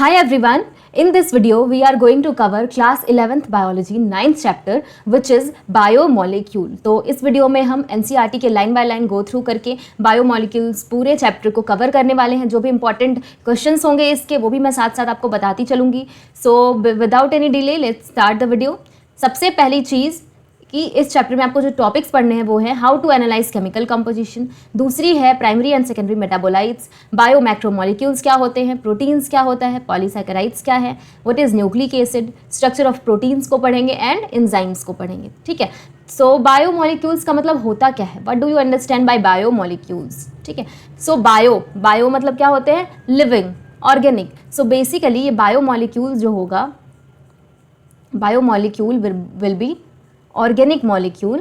Hi everyone, in this video we are going to cover class 11th biology 9th chapter which is biomolecule। तो इस video में हम NCERT के line by line go through करके biomolecules पूरे chapter को cover करने वाले हैं। जो भी इंपॉर्टेंट क्वेश्चंस होंगे इसके वो भी मैं साथ साथ आपको बताती चलूँगी। So without any delay let's start the video. सबसे पहली चीज़ कि इस चैप्टर में आपको जो टॉपिक्स पढ़ने हैं वो है how to analyze chemical composition, दूसरी है primary and secondary metabolites, biomacromolecules क्या होते हैं, प्रोटीन्स क्या होता है, पॉलीसैकेराइड्स क्या है, what is nucleic acid, structure of proteins को पढ़ेंगे एंड एंजाइम्स को पढ़ेंगे। ठीक है, सो बायोमोलिक्यूल्स का मतलब होता क्या है, what do you understand by biomolecules. ठीक है, सो बायो मतलब क्या होते हैं, लिविंग, ऑर्गेनिक। सो बेसिकली ये बायोमोलिक्यूल जो होगा, biomolecule will be organic molecule.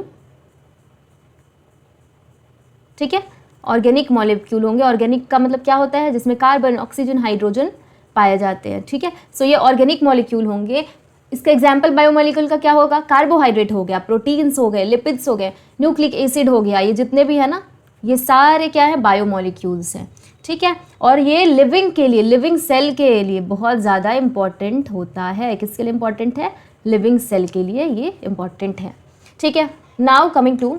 ठीक है, ऑर्गेनिक मॉलिक्यूल होंगे। ऑर्गेनिक का मतलब क्या होता है, जिसमें कार्बन, ऑक्सीजन, हाइड्रोजन पाए जाते हैं। ठीक है, सो ये ऑर्गेनिक मॉलिक्यूल होंगे। इसका एग्जाम्पल बायोमोलिक्यूल का क्या होगा, कार्बोहाइड्रेट हो गया, प्रोटीन्स हो गए, लिपिड्स हो गए, न्यूक्लिक एसिड हो गया, ये जितने भी है ना, ये सारे क्या है, बायोमोलिक्यूल्स हैं। ठीक है, और ये लिविंग के लिए, लिविंग सेल के लिए बहुत ज़्यादा इम्पॉर्टेंट होता है। किसके लिए इम्पॉर्टेंट है, लिविंग सेल के लिए ये इम्पॉर्टेंट है। ठीक है, now coming to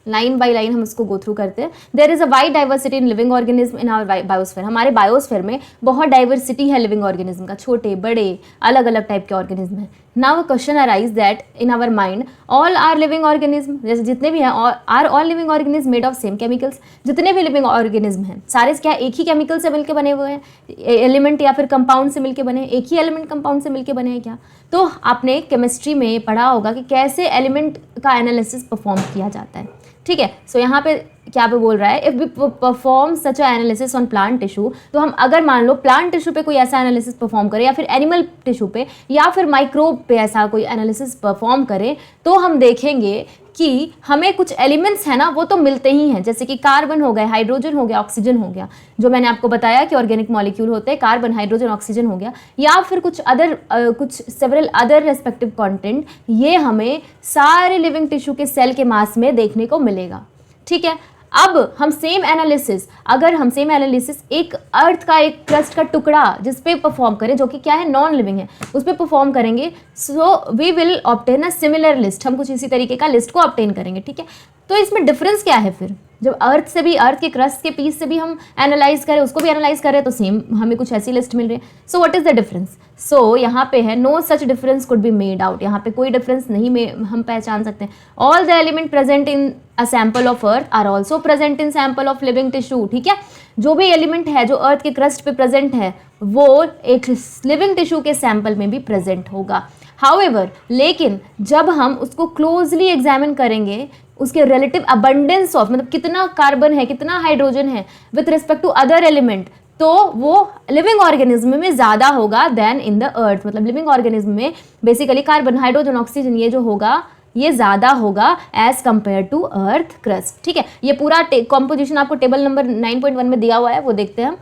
line by line हम इसको गो थ्रू करते हैं। There is a wide diversity in living organism in our biosphere. हमारे बायोस्फीयर में बहुत डाइवर्सिटी है लिविंग ऑर्गेनिज्म का, छोटे बड़े अलग अलग टाइप के ऑर्गेनिज्म हैं। Now question arise that in our mind all are living organism, जैसे जितने भी हैं are all living organism made of same chemicals. जितने भी लिविंग ऑर्गेनिज्म हैं सारे क्या एक ही केमिकल से मिलकर बने हुए हैं, एलिमेंट या फिर कंपाउंड से मिलकर बने हैं, एक ही एलिमेंट कंपाउंड से मिलकर बने हैं क्या। तो आपने केमिस्ट्री में पढ़ा होगा कि कैसे एलिमेंट का एनालिसिस परफॉर्म किया जाता है। ठीक है, सो यहाँ पे क्या पे बोल रहा है, if we perform such a analysis on plant tissue, तो हम अगर मान लो प्लांट टिश्यू पे कोई ऐसा एनालिसिस परफॉर्म करें या फिर एनिमल टिश्यू पे या फिर माइक्रोब पे ऐसा कोई एनालिसिस परफॉर्म करें, तो हम देखेंगे कि हमें कुछ एलिमेंट्स हैं ना वो तो मिलते ही हैं, जैसे कि कार्बन हो गए, हाइड्रोजन हो गया, ऑक्सीजन हो गया, जो मैंने आपको बताया कि ऑर्गेनिक मॉलिक्यूल होते हैं, कार्बन, हाइड्रोजन, ऑक्सीजन हो गया, या फिर कुछ अदर कुछ सेवरल अदर रेस्पेक्टिव कंटेंट, ये हमें सारे लिविंग टिश्यू के सेल के मास में देखने को मिलेगा। ठीक है, अब हम सेम एनालिसिस, अगर हम सेम एनालिसिस एक अर्थ का, एक क्रस्ट का टुकड़ा जिस पे परफॉर्म करें, जो कि क्या है, नॉन लिविंग है, उस पर परफॉर्म करेंगे, so we will obtain a similar list. हम कुछ इसी तरीके का लिस्ट को ऑब्टेन करेंगे। ठीक है, तो इसमें डिफरेंस क्या है फिर, जब अर्थ से भी, अर्थ के क्रस्ट के पीस से भी हम एनालाइज करें, उसको भी एनालाइज करें, तो सेम हमें कुछ ऐसी लिस्ट मिल रही है। So what is the difference, so यहाँ पे है no such difference could be made out. यहाँ पे कोई डिफरेंस नहीं में हम पहचान सकते हैं। All the element present in a sample of earth are also present in sample of living tissue. ठीक है, जो भी एलिमेंट है जो अर्थ के क्रस्ट पे प्रेजेंट है वो एक लिविंग टिश्यू के सैंपल में भी प्रेजेंट होगा। हाउएवर, लेकिन जब हम उसको क्लोजली एग्जामिन करेंगे, उसके रिलेटिव अबंडेंस ऑफ, मतलब कितना कार्बन है, कितना हाइड्रोजन है with respect to other element, तो वो लिविंग ऑर्गेनिज्म में ज़्यादा होगा देन इन द अर्थ। मतलब लिविंग ऑर्गेनिज्म में बेसिकली कार्बन, हाइड्रोजन, ऑक्सीजन ये जो होगा ये ज़्यादा होगा as compared to earth crust. ठीक है, ये पूरा कॉम्पोजिशन आपको टेबल नंबर 9.1 में दिया हुआ है, वो देखते हैं हम।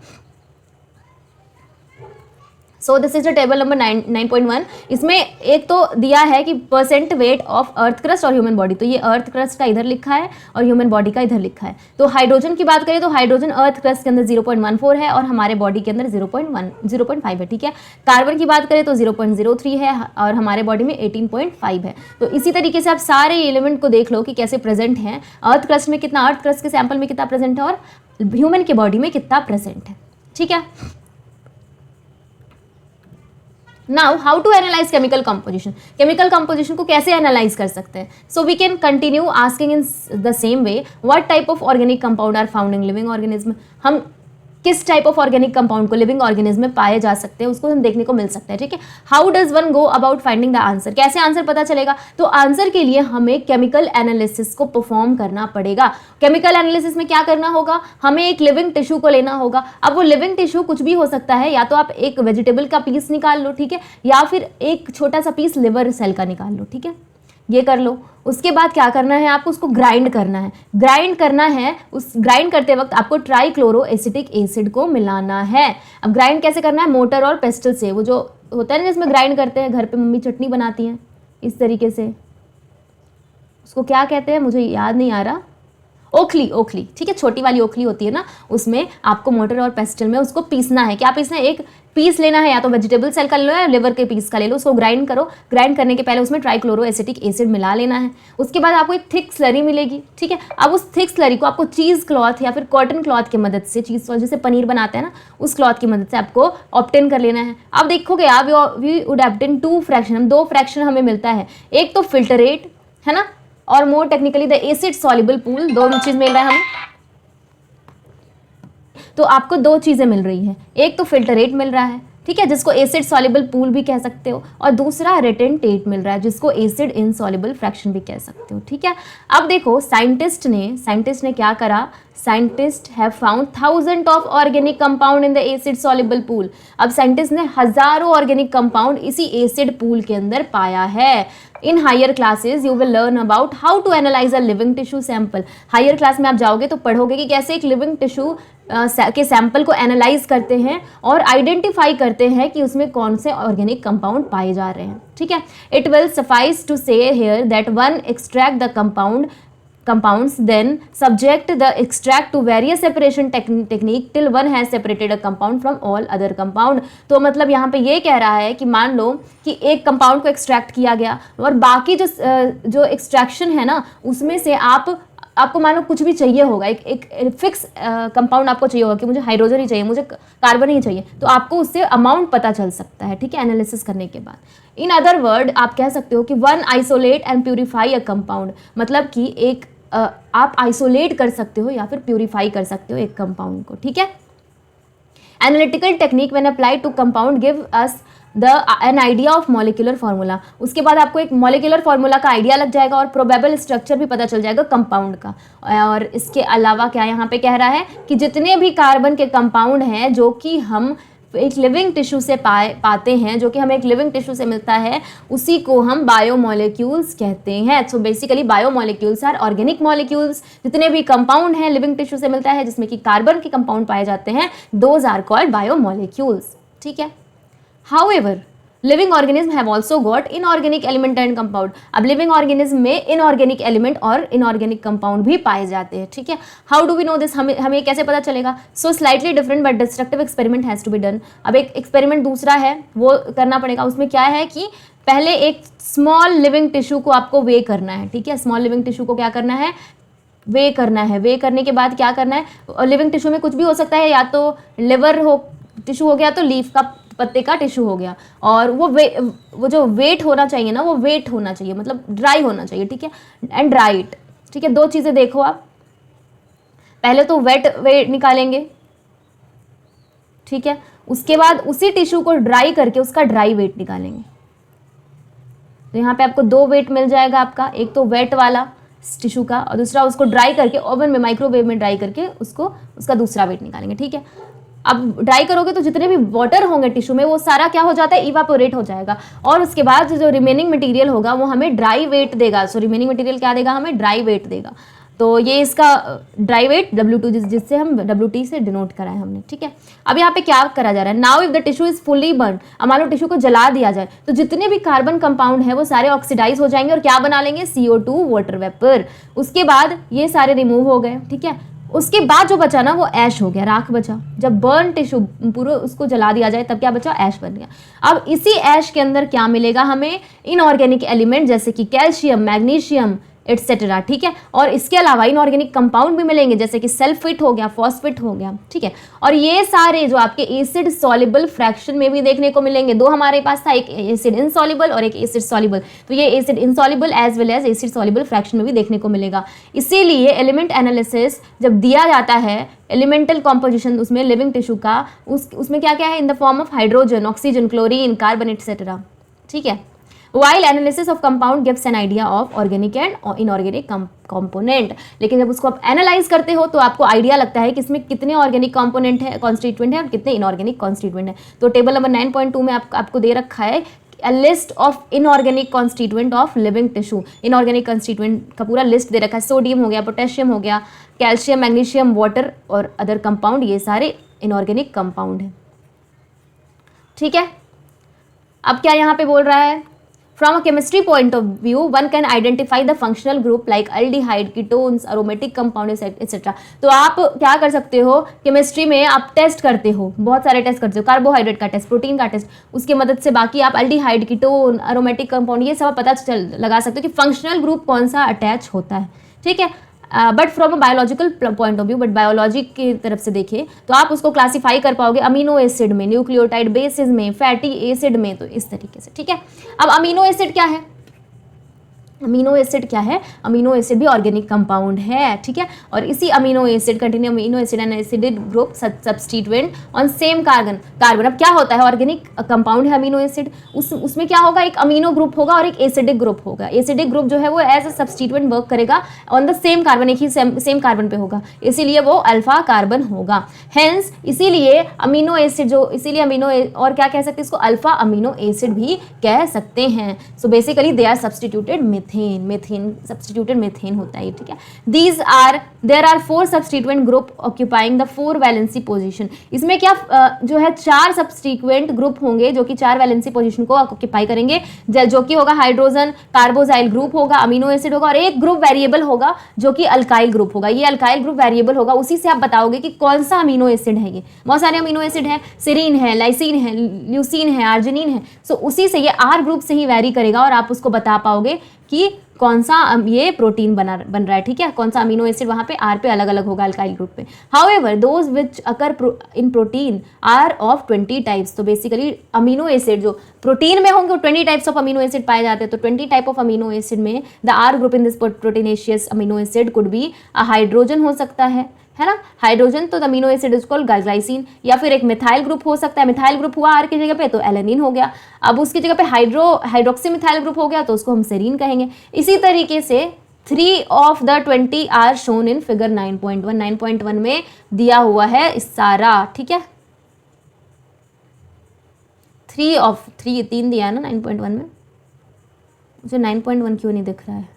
सो this is the table number 9.1। इसमें एक तो दिया है कि percent weight of earth crust और ह्यूमन बॉडी, तो ये अर्थ क्रस्ट का इधर लिखा है और ह्यूमन बॉडी का इधर लिखा है। तो हाइड्रोजन की बात करें तो हाइड्रोजन अर्थ क्रस्ट के अंदर 0.14 है और हमारे बॉडी के अंदर 0.5 है। ठीक है, कार्बन की बात करें तो 0.03 है और हमारे बॉडी में 18.5 है। तो इसी तरीके से आप सारे एलिमेंट को देख लो कि कैसे प्रेजेंट हैं, अर्थ क्रस्ट में कितना, अर्थ क्रस्ट के सैंपल में कितना प्रेजेंट है और ह्यूमन के बॉडी में कितना प्रेजेंट है। ठीक है, now how to analyze chemical composition. Chemical composition को कैसे एनालाइज कर सकते हैं, so we can continue asking in the same way, what type of organic compound are found in living organism. हम किस टाइप ऑफ ऑर्गेनिक कंपाउंड को living organism में पाए जा सकते हैं, उसको हम देखने को मिल सकता है। ठीक है, how does one go about finding the answer, कैसे आंसर पता चलेगा, तो आंसर के लिए हमें केमिकल एनालिसिस को परफॉर्म करना पड़ेगा। केमिकल एनालिसिस में क्या करना होगा, हमें एक लिविंग टिश्यू को लेना होगा। अब वो लिविंग टिश्यू कुछ भी हो सकता है, या तो आप एक वेजिटेबल का पीस निकाल लो, ठीक है, या फिर एक छोटा सा पीस लिवर सेल का निकाल लो। ठीक है, ये कर लो। उसके बाद क्या करना है, आपको उसको ग्राइंड करना है। ग्राइंड करना है, उस ग्राइंड करते वक्त आपको ट्राइक्लोरो एसिटिक एसिड को मिलाना है। अब ग्राइंड कैसे करना है, मोटर और पेस्टल से, वो जो होता है ना जिसमें ग्राइंड करते हैं, घर पे मम्मी चटनी बनाती हैं इस तरीके से, उसको क्या कहते हैं मुझे याद नहीं आ रहा, ओखली, ओखली, ठीक है, छोटी वाली ओखली होती है ना, उसमें आपको मोटर और पेस्टल में उसको पीसना है। क्या पीसना है? एक पीस लेना है, या तो वेजिटेबल सेल का ले लो या लिवर के पीस का ले लो, उसको ग्राइंड करो। ग्राइंड करने के पहले उसमें ट्राइक्लोरो एसिटिक एसिड मिला लेना है। उसके बाद आपको एक थिक स्लरी मिलेगी, ठीक है। अब उस थिक स्लरी को आपको चीज़ क्लॉथ या फिर कॉटन क्लॉथ की मदद से, चीज़ क्लॉथ जैसे पनीर बनाते हैं ना, उस क्लॉथ की मदद से आपको ऑब्टेन कर लेना है। अब देखोगे आप, वी वुड ऑब्टेन 2 फ्रैक्शन, हम 2 फ्रैक्शन हमें मिलता है। एक तो फिल्टरेट है ना, और more technically the acid soluble pool, दो चीज़ मिल रहा है हमें। तो आपको 2 चीज़ें मिल रही हैं, एक तो फिल्टरेट मिल रहा है, ठीक है, जिसको एसिड सॉल्युबल पूल भी कह सकते हो, और दूसरा रेटेंटेट मिल रहा है, जिसको एसिड इनसॉल्युबल फ्रैक्शन भी कह सकते हो, ठीक है। अब देखो साइंटिस्ट ने क्या करा, scientist have found thousand of organic compound in the acid soluble pool. अब साइंटिस्ट ने हजारों ऑर्गेनिक कंपाउंड इसी एसिड पूल के अंदर पाया है। In higher classes you will learn about how to analyze a living tissue sample. Higher class में आप जाओगे तो पढ़ोगे कि कैसे एक लिविंग टिश्यू के सैंपल को एनालाइज करते हैं और आइडेंटिफाई करते हैं कि उसमें कौन से ऑर्गेनिक कंपाउंड पाए जा रहे हैं, ठीक है। इट विल सफाइस टू से here that one extract the compounds then subject the extract to various separation technique till one has separated a compound from all other compound। तो मतलब यहाँ पे ये कह रहा है कि मान लो कि एक कंपाउंड को एक्सट्रैक्ट किया गया और बाकी जो एक्सट्रैक्शन है ना, उसमें से आपको मान लो कुछ भी चाहिए होगा, एक फिक्स कंपाउंड आपको चाहिए होगा कि मुझे हाइड्रोजन ही चाहिए, मुझे कार्बन ही चाहिए, तो आपको उससे अमाउंट पता चल सकता है, ठीक है, एनालिसिस करने के बाद। इन अदर वर्ड आप कह सकते हो कि one isolate and purify a compound, मतलब कि एक आप आइसोलेट कर सकते हो या फिर प्यूरिफाई कर सकते हो एक कंपाउंड को, ठीक है। Analytical technique when applied to compound give us an idea of molecular formula. उसके बाद आपको एक मॉलिक्यूलर फार्मूला का आइडिया लग जाएगा और प्रोबेबल स्ट्रक्चर भी पता चल जाएगा कंपाउंड का। और इसके अलावा क्या यहाँ पे कह रहा है कि जितने भी कार्बन के कंपाउंड हैं जो कि हम एक लिविंग टिश्यू से पाते हैं, जो कि हमें एक लिविंग टिश्यू से मिलता है, उसी को हम बायोमोलिक्यूल्स कहते हैं। So basically biomolecules are organic molecules. जितने भी कंपाउंड हैं लिविंग टिश्यू से मिलता है जिसमें कि कार्बन के कंपाउंड पाए जाते हैं, दोज आर कॉल्ड बायोमोलिक्यूल्स, ठीक है। However, living organism have also got inorganic element and compound. अब लिविंग ऑर्गेनिज्म में इनऑर्गेनिक एलिमेंट और इनऑर्गेनिक कंपाउंड भी पाए जाते हैं, ठीक है। How do we know this, हमें कैसे पता चलेगा? So slightly different but destructive experiment has to be done. अब एक एक्सपेरिमेंट दूसरा है वो करना पड़ेगा। उसमें क्या है कि पहले एक स्मॉल लिविंग टिश्यू को आपको वे करना है, ठीक है। स्मॉल लिविंग टिश्यू को क्या करना है? वे करना है। वे करने के बाद क्या करना है? लिविंग टिश्यू में कुछ भी हो सकता है, या तो लिवर टिश्यू हो गया, तो लीफ का पत्ते का टिश्यू हो गया, और वो जो वेट होना चाहिए ना, वो वेट होना चाहिए, मतलब ड्राई होना चाहिए, ठीक है, एंड ड्राइड, ठीक है। 2 चीज़ें देखो आप, पहले तो वेट निकालेंगे, ठीक है, उसके बाद उसी टिश्यू को ड्राई करके उसका ड्राई वेट निकालेंगे। तो यहाँ पे आपको 2 वेट मिल जाएगा आपका, एक तो वेट वाला टिश्यू का, और दूसरा उसको ड्राई करके ओवन में माइक्रोवेव में ड्राई करके उसका दूसरा वेट निकालेंगे, ठीक है। अब ड्राई करोगे तो जितने भी वाटर होंगे टिश्यू में वो सारा क्या हो जाता है? इवापोरेट हो जाएगा, और उसके बाद जो रिमेनिंग मटेरियल होगा वो हमें ड्राई वेट देगा। सो रिमेनिंग मटेरियल क्या देगा? हमें ड्राई वेट देगा। तो ये इसका ड्राई वेट W2, जिससे हम WT से डिनोट करा है हमने, ठीक है। अब यहाँ पे क्या करा जा रहा है? Now if the tissue is fully burn, अब मान लो टिश्यू को जला दिया जाए तो जितने भी कार्बन कंपाउंड है वो सारे ऑक्सीडाइज हो जाएंगे और क्या बना लेंगे? CO2 water vapour. उसके बाद ये सारे रिमूव हो गए, ठीक है। उसके बाद जो बचा ना वो ऐश हो गया, राख बचा। जब बर्न टिश्यू पूरा उसको जला दिया जाए तब क्या बचा? ऐश बन गया। अब इसी ऐश के अंदर क्या मिलेगा हमें? इनऑर्गेनिक एलिमेंट जैसे कि कैल्शियम, मैग्नीशियम एटसेट्रा, ठीक है। और इसके अलावा इनऑर्गेनिक कंपाउंड भी मिलेंगे जैसे कि सल्फेट हो गया, फॉस्फेट हो गया, ठीक है। और ये सारे जो आपके एसिड सॉल्युबल फ्रैक्शन में भी देखने को मिलेंगे। 2 हमारे पास था, एक एसिड इनसॉल्युबल और एक एसिड सॉल्युबल। तो ये acid insoluble as well as acid soluble fraction में भी देखने को मिलेगा। इसीलिए एलिमेंट एनालिसिस जब दिया जाता है, एलिमेंटल कॉम्पोजिशन उसमें लिविंग टिश्यू का, उसमें क्या क्या है? इन the form of hydrogen, oxygen, chlorine, carbon etcetera, ठीक है। While analysis of compound gives an idea of organic and inorganic component, लेकिन जब उसको आप एनालाइज करते हो तो आपको आइडिया लगता है कि इसमें कितने ऑर्गेनिक कंपोनेंट है, कॉन्स्टिट्यूएंट है, और कितने इनऑर्गेनिक कॉन्स्टिट्यूएंट है। तो टेबल नंबर 9.2 में आपको दे रखा है a list of inorganic constituent of living tissue। Inorganic constituent का पूरा लिस्ट दे रखा है। सोडियम हो गया, पोटेशियम हो गया, कैल्शियम, मैग्नीशियम, वाटर और अदर कंपाउंड, ये सारे इनऑर्गेनिक कंपाउंड है, ठीक है। अब क्या यहाँ पे बोल रहा है? From a chemistry point of view, one can identify the functional group like aldehyde, ketones, aromatic compound, etc. तो आप क्या कर सकते हो, केमिस्ट्री में आप टेस्ट करते हो, बहुत सारे टेस्ट करते हो, कार्बोहाइड्रेट का टेस्ट, प्रोटीन का टेस्ट, उसकी मदद से बाकी आप अल्डिहाइड, कीटोन, अरोमेटिक कंपाउंड, ये सब पता लगा सकते हो कि फंक्शनल ग्रुप कौन सा अटैच होता है, ठीक है। But from a biological point of view, but biology की तरफ से देखें तो आप उसको क्लासीफाई कर पाओगे अमीनो एसिड में, न्यूक्लियोटाइड बेसिस में, फैटी एसिड में, तो इस तरीके से, ठीक है। अब अमीनो एसिड क्या है, अमीनो एसिड क्या है, अमीनो एसिड भी ऑर्गेनिक कंपाउंड है, ठीक है। और इसी amino acid continue amino acid and acidic group substituent on same carbon. अब क्या होता है, ऑर्गेनिक कंपाउंड है अमीनो एसिड, उसमें क्या होगा, एक अमीनो ग्रुप होगा और एक एसिडिक ग्रुप होगा। एसिडिक ग्रुप जो है वो एज अ सब्स्टिट्यूएंट वर्क करेगा ऑन द सेम कार्बन, एक ही सेम कार्बन पे होगा, इसीलिए वो अल्फा कार्बन होगा। हेंस इसीलिए अमीनो एसिड जो, इसीलिए अमीनो और क्या कह सकते हैं इसको, अल्फा अमीनो एसिड भी कह सकते हैं। So basically they are substituted methane substituted methane होता है, ठीक है। There are 4 substituent group occupying the 4 valency position. इसमें क्या जो है 4 सब्स्टिट्यूएंट ग्रुप होंगे जो कि 4 वैलेंसी पोजीशन को ऑक्यूपाई करेंगे, जो कि होगा हाइड्रोजन कार्बोजाइल ग्रुप होगा, अमीनो एसिड होगा, और एक ग्रुप वेरिएबल होगा जो कि अल्काइल ग्रुप होगा। ये अल्काइल ग्रुप वेरिएबल होगा, उसी से आप बताओगे कि कौन सा अमीनो एसिड है। ये बहुत सारे अमीनो एसिड है, सिरीन है, लाइसिन है, ल्यूसीन है, आर्जिनिन है, सो उसी से ये आर ग्रुप से ही वेरी करेगा और आप उसको बता पाओगे कि कौन सा ये प्रोटीन बन रहा है, ठीक है, कौन सा अमीनो एसिड वहाँ पे आर पे अलग अलग होगा अल्काइल ग्रुप पे। However those which occur in protein are of 20 types. तो बेसिकली अमीनो एसिड जो प्रोटीन में होंगे 20 टाइप्स ऑफ अमीनो एसिड पाए जाते हैं। तो 20 टाइप ऑफ अमीनो एसिड में the R group in this proteinaceous amino acid could be a hydrogen हो सकता है ना, हाइड्रोजन, तो amino acid is called glycine, या फिर एक मिथाइल ग्रुप हो सकता है, मिथाइल ग्रुप हुआ आर की जगह पे तो एलेनिन हो गया। अब उसकी जगह पे हाइड्रोक्सी मिथाइल ग्रुप हो गया तो उसको हम सेरीन कहेंगे। इसी तरीके से 3 of the 20 are shown in figure 9.1। 9.1 में दिया हुआ है इस सारा, ठीक है। 3 दिया है ना 9.1 में, मुझे 9.1 क्यों नहीं दिख रहा है।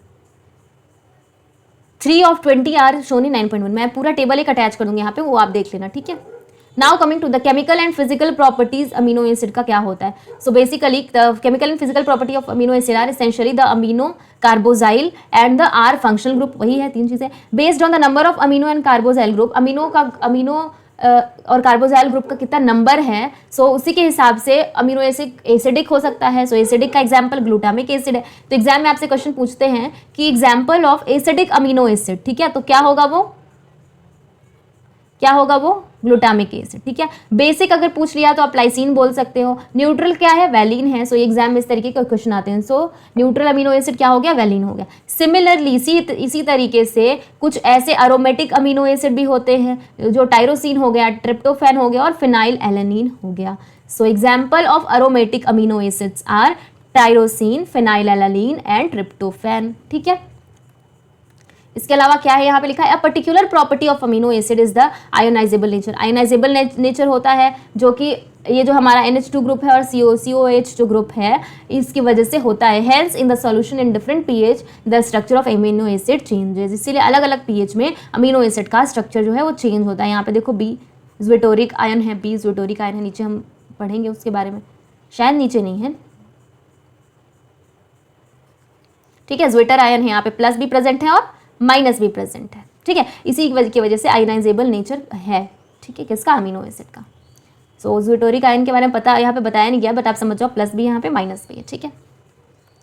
3 ऑफ 20 आर शोन इन 9.1। मैं पूरा टेबल एक अटैच कर दूंगी यहाँ पे, वो आप देख लेना, ठीक है। Now coming to the chemical and physical properties amino acid का क्या होता है। So basically the chemical and physical property of amino acid are essentially the amino carboxyl and the R functional group, वही है 3 चीजें। Based on the number of amino and carboxyl group, amino और carboxyl group का कितना number है, सो उसी के हिसाब से अमीनो एसिड एसिडिक हो सकता है। सो एसिडिक का एग्जांपल ग्लूटामिक एसिड है। तो एग्जाम में आपसे क्वेश्चन पूछते हैं कि example of acidic amino acid, ठीक है, तो क्या होगा वो ग्लूटामिक एसिड, ठीक है। बेसिक अगर पूछ लिया तो आप लाइसिन बोल सकते हो। न्यूट्रल क्या है, वैलिन है। सो एग्जाम में इस तरीके के क्वेश्चन आते हैं। सो न्यूट्रल अमीनो एसिड क्या हो गया, वैलिन हो गया। सिमिलरली इसी तरीके से कुछ ऐसे अरोमेटिक अमीनो एसिड भी होते हैं, जो टायरोसिन हो गया, ट्रिप्टोफैन हो गया और फिनाइल एलेनिन हो गया। So example of aromatic amino acids are tyrosine, phenylalanine and tryptophan, ठीक है। इसके अलावा क्या है यहाँ पे लिखा है, a particular property of amino acid is the ionisable nature. Ionisable nature होता है जो कि ये जो हमारा NH2 ग्रुप है और COH जो ग्रुप है इसकी वजह से होता है। Hence in the solution in different pH the structure of amino acid changes. इसीलिए अलग अलग pH में अमीनो एसिड का स्ट्रक्चर जो है वो चेंज होता है। यहाँ पे देखो B ज्वेटोरिक आयन है, B ज्वेटोरिक आयन है, नीचे हम पढ़ेंगे उसके बारे में, शायद नीचे नहीं है, ठीक है। ज्वेटर आयन है, यहाँ पे प्लस भी प्रेजेंट है और माइनस भी प्रेजेंट है, ठीक है। इसी की वजह से आयोनाइजेबल नेचर है, ठीक है, किसका, अमीनो एसिड का। सो ज्वेटोरिक आयन के बारे में पता यहाँ पे बताया नहीं गया, बट आप समझ जाओ प्लस भी यहाँ पे माइनस भी है, ठीक है।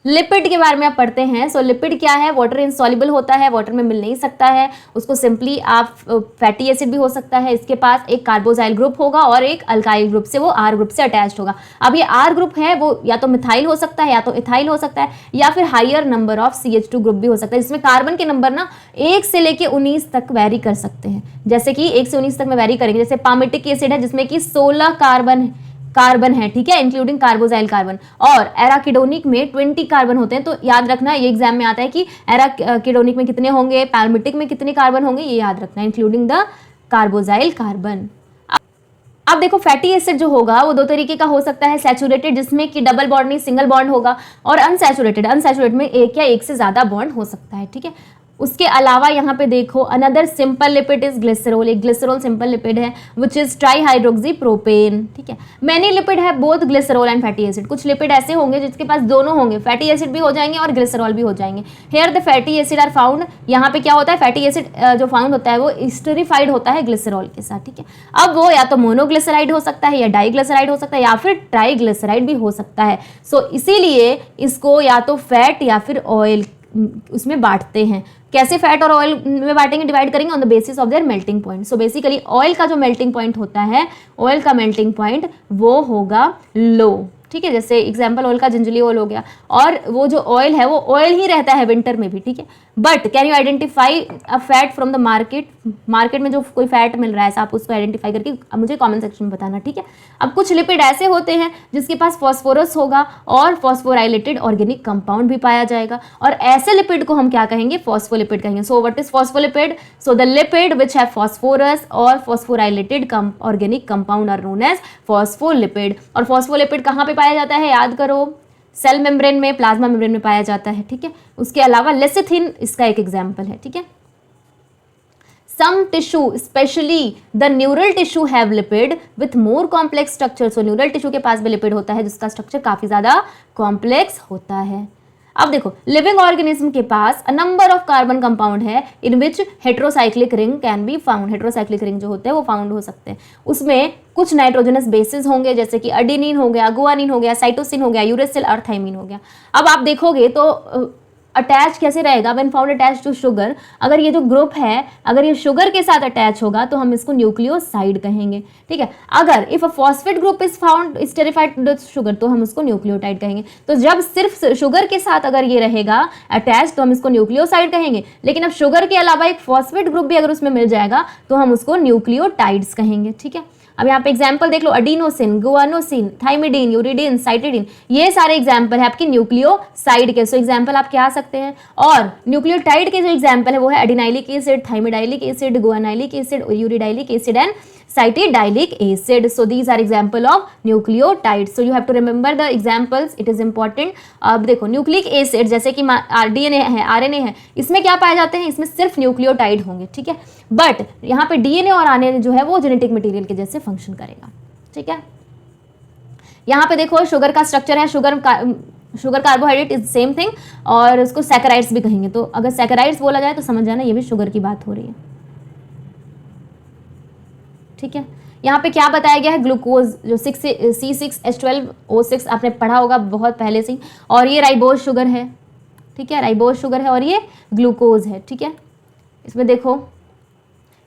लिपिड के बारे में आप पढ़ते हैं। सो लिपिड क्या है, वाटर इनसॉल्युबल होता है, वाटर में मिल नहीं सकता है, उसको सिंपली आप फैटी एसिड भी हो सकता है। इसके पास एक कार्बोजाइल ग्रुप होगा और एक अल्काइल ग्रुप से, वो आर ग्रुप से अटैच्ड होगा। अब ये आर ग्रुप है वो या तो मिथाइल हो सकता है या तो इथाइल हो सकता है या फिर higher number of CH2 group भी हो सकता है, जिसमें कार्बन के नंबर ना 1 से लेके 19 तक वैरी कर सकते हैं। जैसे कि 1 से 19 तक में वैरी करेंगे। जैसे पामिटिक एसिड है जिसमें कि 16 कार्बन है, ठीक है, इंक्लूडिंग कार्बोजाइल कार्बन। और एराकिडोनिक में 20 कार्बन होते हैं। तो याद रखना, ये एग्जाम में आता है कि एराकिडोनिक में कितने होंगे, पैल्मिटिक में कितने कार्बन होंगे, ये याद रखना, इंक्लूडिंग द कार्बोजाइल कार्बन। अब देखो फैटी एसिड जो होगा वो 2 तरीके का हो सकता है, सैचुरेटेड जिसमें कि डबल बॉन्ड नहीं सिंगल बॉन्ड होगा, और अनसैचुरेटेड में एक या एक से ज्यादा बॉन्ड हो सकता है, ठीक है। उसके अलावा यहाँ पे देखो another simple lipid is glycerol, एक ग्लिसरॉल सिंपल लिपिड है विच इज ट्राईहाइड्रोक्सी प्रोपेन, ठीक है। मैनी लिपिड है both glycerol and fatty acid, कुछ लिपिड ऐसे होंगे जिसके पास दोनों होंगे, फैटी एसिड भी हो जाएंगे और ग्लिसरॉल भी हो जाएंगे। Here the fatty acid are found, यहाँ पे क्या होता है, फैटी एसिड जो फाउंड होता है वो एस्टरिफाइड होता है ग्लिसरॉल के साथ, ठीक है। अब वो या तो मोनोग्लिसराइड हो सकता है या डाइग्लिसराइड हो सकता है या फिर ट्राइग्लिसराइड भी हो सकता है। सो इसीलिए इसको या तो फैट या फिर ऑयल उसमें बांटते हैं। कैसे फैट और ऑयल में बांटेंगे, डिवाइड करेंगे on the basis of there melting point. So basically oil का जो मेल्टिंग पॉइंट होता है, ऑयल का मेल्टिंग पॉइंट वो होगा लो, ठीक है। जैसे एग्जाम्पल ऑयल का जिंजली ऑयल हो गया, और वो जो ऑयल है वो ऑयल ही रहता है विंटर में भी, ठीक है। But can you identify a fat from the market, market में जो कोई फैट मिल रहा है ऐसा आप उसको आइडेंटिफाई करके मुझे कमेंट सेक्शन में बताना, ठीक है। अब कुछ लिपिड ऐसे होते हैं जिसके पास फॉस्फोरस होगा और फॉस्फोराइलेटेड ऑर्गेनिक कंपाउंड भी पाया जाएगा, और ऐसे लिपिड को हम क्या कहेंगे, फॉस्फोलिपिड कहेंगे। So what is phospholipid, so the lipid which have phosphorus और phosphorylated organic compound are known as phospholipid. और फॉस्फोलिपिड कहाँ पे पाया जाता है, याद करो, सेल मेम्ब्रेन में, प्लाज्मा मेम्ब्रेन में पाया जाता है, ठीक है। उसके अलावा लेसिथिन इसका एक एग्जाम्पल है, ठीक है। Some tissue, especially the neural tissue, have lipid with more complex structure. So neural tissue के पास भी लिपिड होता है जिसका स्ट्रक्चर काफी ज्यादा कॉम्प्लेक्स होता है। अब देखो लिविंग ऑर्गेनिज्म के पास a number of carbon compound है in which heterocyclic ring can be found. Heterocyclic ring जो होते हैं वो फाउंड हो सकते हैं। उसमें कुछ नाइट्रोजनस बेसिस होंगे जैसे कि अडेनिन हो गया, गुआनिन हो गया, साइटोसिन हो गया, यूरेसिल और थाइमिन हो गया। अब आप देखोगे तो अटैच कैसे रहेगा, when found attach to sugar, अगर ये जो ग्रुप है अगर ये शुगर के साथ अटैच होगा तो हम इसको न्यूक्लियोसाइड कहेंगे, ठीक है। अगर if a phosphate group is found esterified to sugar तो हम उसको न्यूक्लियोटाइड कहेंगे। तो जब सिर्फ शुगर के साथ अगर ये रहेगा अटैच तो हम इसको न्यूक्लियोसाइड कहेंगे, लेकिन अब शुगर के अलावा एक फॉस्फेट ग्रुप भी अगर उसमें मिल जाएगा तो हम उसको न्यूक्लियोटाइड्स कहेंगे, ठीक है। अब यहाँ पे एग्जाम्पल देख लो, अडीनोसिन, गुआनोसिन, थाइमिडीन, यूरिडीन, साइटिडीन, ये सारे एग्जाम्पल है आपके न्यूक्लियोसाइड के। सो एग्जाम्पल आप क्या आ सकते हैं, और न्यूक्लियोटाइड के जो एग्जाम्पल है वो है adenylic acid, thymidylic acid, guanylic acid, uridylic acid and cytidyllic acid. So these are example of nucleotides. So you have to remember the examples. It is important. अब देखो न्यूक्लिक एसिड जैसे कि DNA है, RNA है, इसमें क्या पाए जाते हैं, इसमें सिर्फ न्यूक्लियोटाइड होंगे, ठीक है। बट यहाँ पे DNA और RNA जो है वो जेनेटिक मटेरियल के जैसे फंक्शन करेगा, ठीक है। यहाँ पे देखो शुगर का स्ट्रक्चर है, sugar carbohydrate is same thing, और उसको सैकराइड्स भी कहेंगे। तो अगर सैकराइड्स बोला जाए तो समझ जाना ये भी शुगर की बात हो रही है, ठीक है। यहाँ पे क्या बताया गया है, ग्लूकोज जो C6H12O6 आपने पढ़ा होगा बहुत पहले से ही, और ये राइबोज शुगर है, ठीक है, राइबोज शुगर है, और ये ग्लूकोज है, ठीक है। इसमें देखो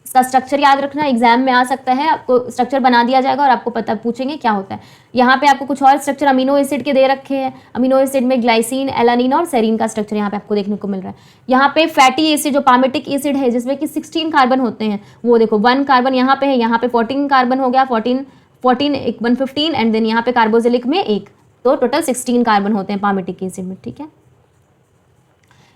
इसका स्ट्रक्चर याद रखना, एग्जाम में आ सकता है, आपको स्ट्रक्चर बना दिया जाएगा और आपको पता पूछेंगे क्या होता है। यहाँ पे आपको कुछ और स्ट्रक्चर अमीनो एसिड के दे रखे हैं, अमीनो एसिड में ग्लाइसिन, एलानिन और सेरीन का स्ट्रक्चर यहाँ पे आपको देखने को मिल रहा है। यहाँ पे फैटी एसिड जो पामेटिक एसिड है जिसमें कि 16 कार्बन होते हैं, वो देखो 1 कार्बन यहाँ पे है, यहाँ पे 14 कार्बन हो गया, 115 एंड देन यहाँ पे कार्बोजिलिक में 1, तो टोटल 16 कार्बन होते हैं पामेटिक एसिड में, ठीक है।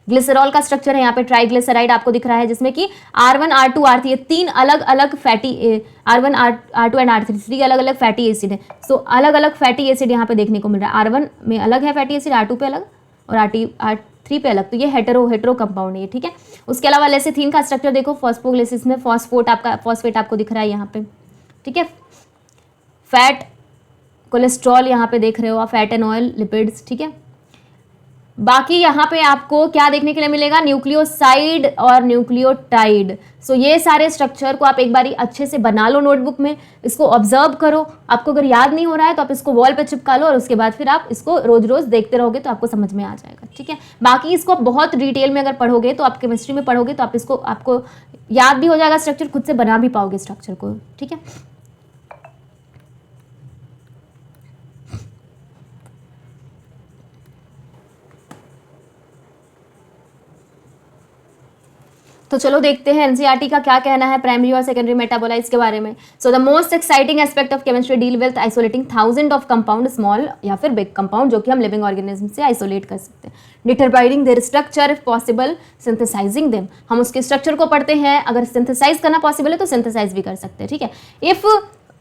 ग्लिसरॉल का स्ट्रक्चर है यहाँ पे ट्राइग्लिसराइड आपको दिख रहा है जिसमें कि R1, R2, R3 ये 3 अलग अलग fatty, R1, R2 and R3 3 अलग अलग फैटी एसिड है। सो अलग अलग फैटी एसिड यहाँ पे देखने को मिल रहा है, R1 में अलग है फैटी एसिड, R2 पे अलग और R3 पे अलग, तो ये हेटेरो कंपाउंड है, ठीक है। उसके अलावा लेसिथिन का स्ट्रक्चर देखो, फॉस्फोग्लिसिस में फॉस्फेट आपको दिख रहा है यहाँ पे, ठीक है। फैट, कोलेस्ट्रॉल यहाँ पे देख रहे हो आप, फैट एंड ऑयल, लिपिड्स, ठीक है। बाकी यहाँ पे आपको क्या देखने के लिए मिलेगा, न्यूक्लियोसाइड और न्यूक्लियोटाइड। सो ये सारे स्ट्रक्चर को आप एक बारी अच्छे से बना लो नोटबुक में, इसको ऑब्जर्व करो। आपको अगर याद नहीं हो रहा है तो आप इसको वॉल पे चिपका लो और उसके बाद फिर आप इसको रोज रोज देखते रहोगे तो आपको समझ में आ जाएगा, ठीक है। बाकी इसको बहुत डिटेल में अगर पढ़ोगे तो आप केमिस्ट्री में पढ़ोगे तो आप इसको आपको याद भी हो जाएगा, स्ट्रक्चर खुद से बना भी पाओगे स्ट्रक्चर को, ठीक है। तो चलो देखते हैं एनसीईआरटी का क्या कहना है प्राइमरी और सेकेंडरी मेटाबोलाइट्स के बारे में। So the most exciting aspect of chemistry deal with isolating thousand of compound, small या फिर बिग कंपाउंड, जो कि हम लिविंग ऑर्गेनिज्म से आइसोलेट कर सकते हैं। Determining there structure if possible, synthesising them, हम उसके स्ट्रक्चर को पढ़ते हैं, अगर सिंथेसाइज करना पॉसिबल है तो सिंथेसाइज भी कर सकते हैं, ठीक है। If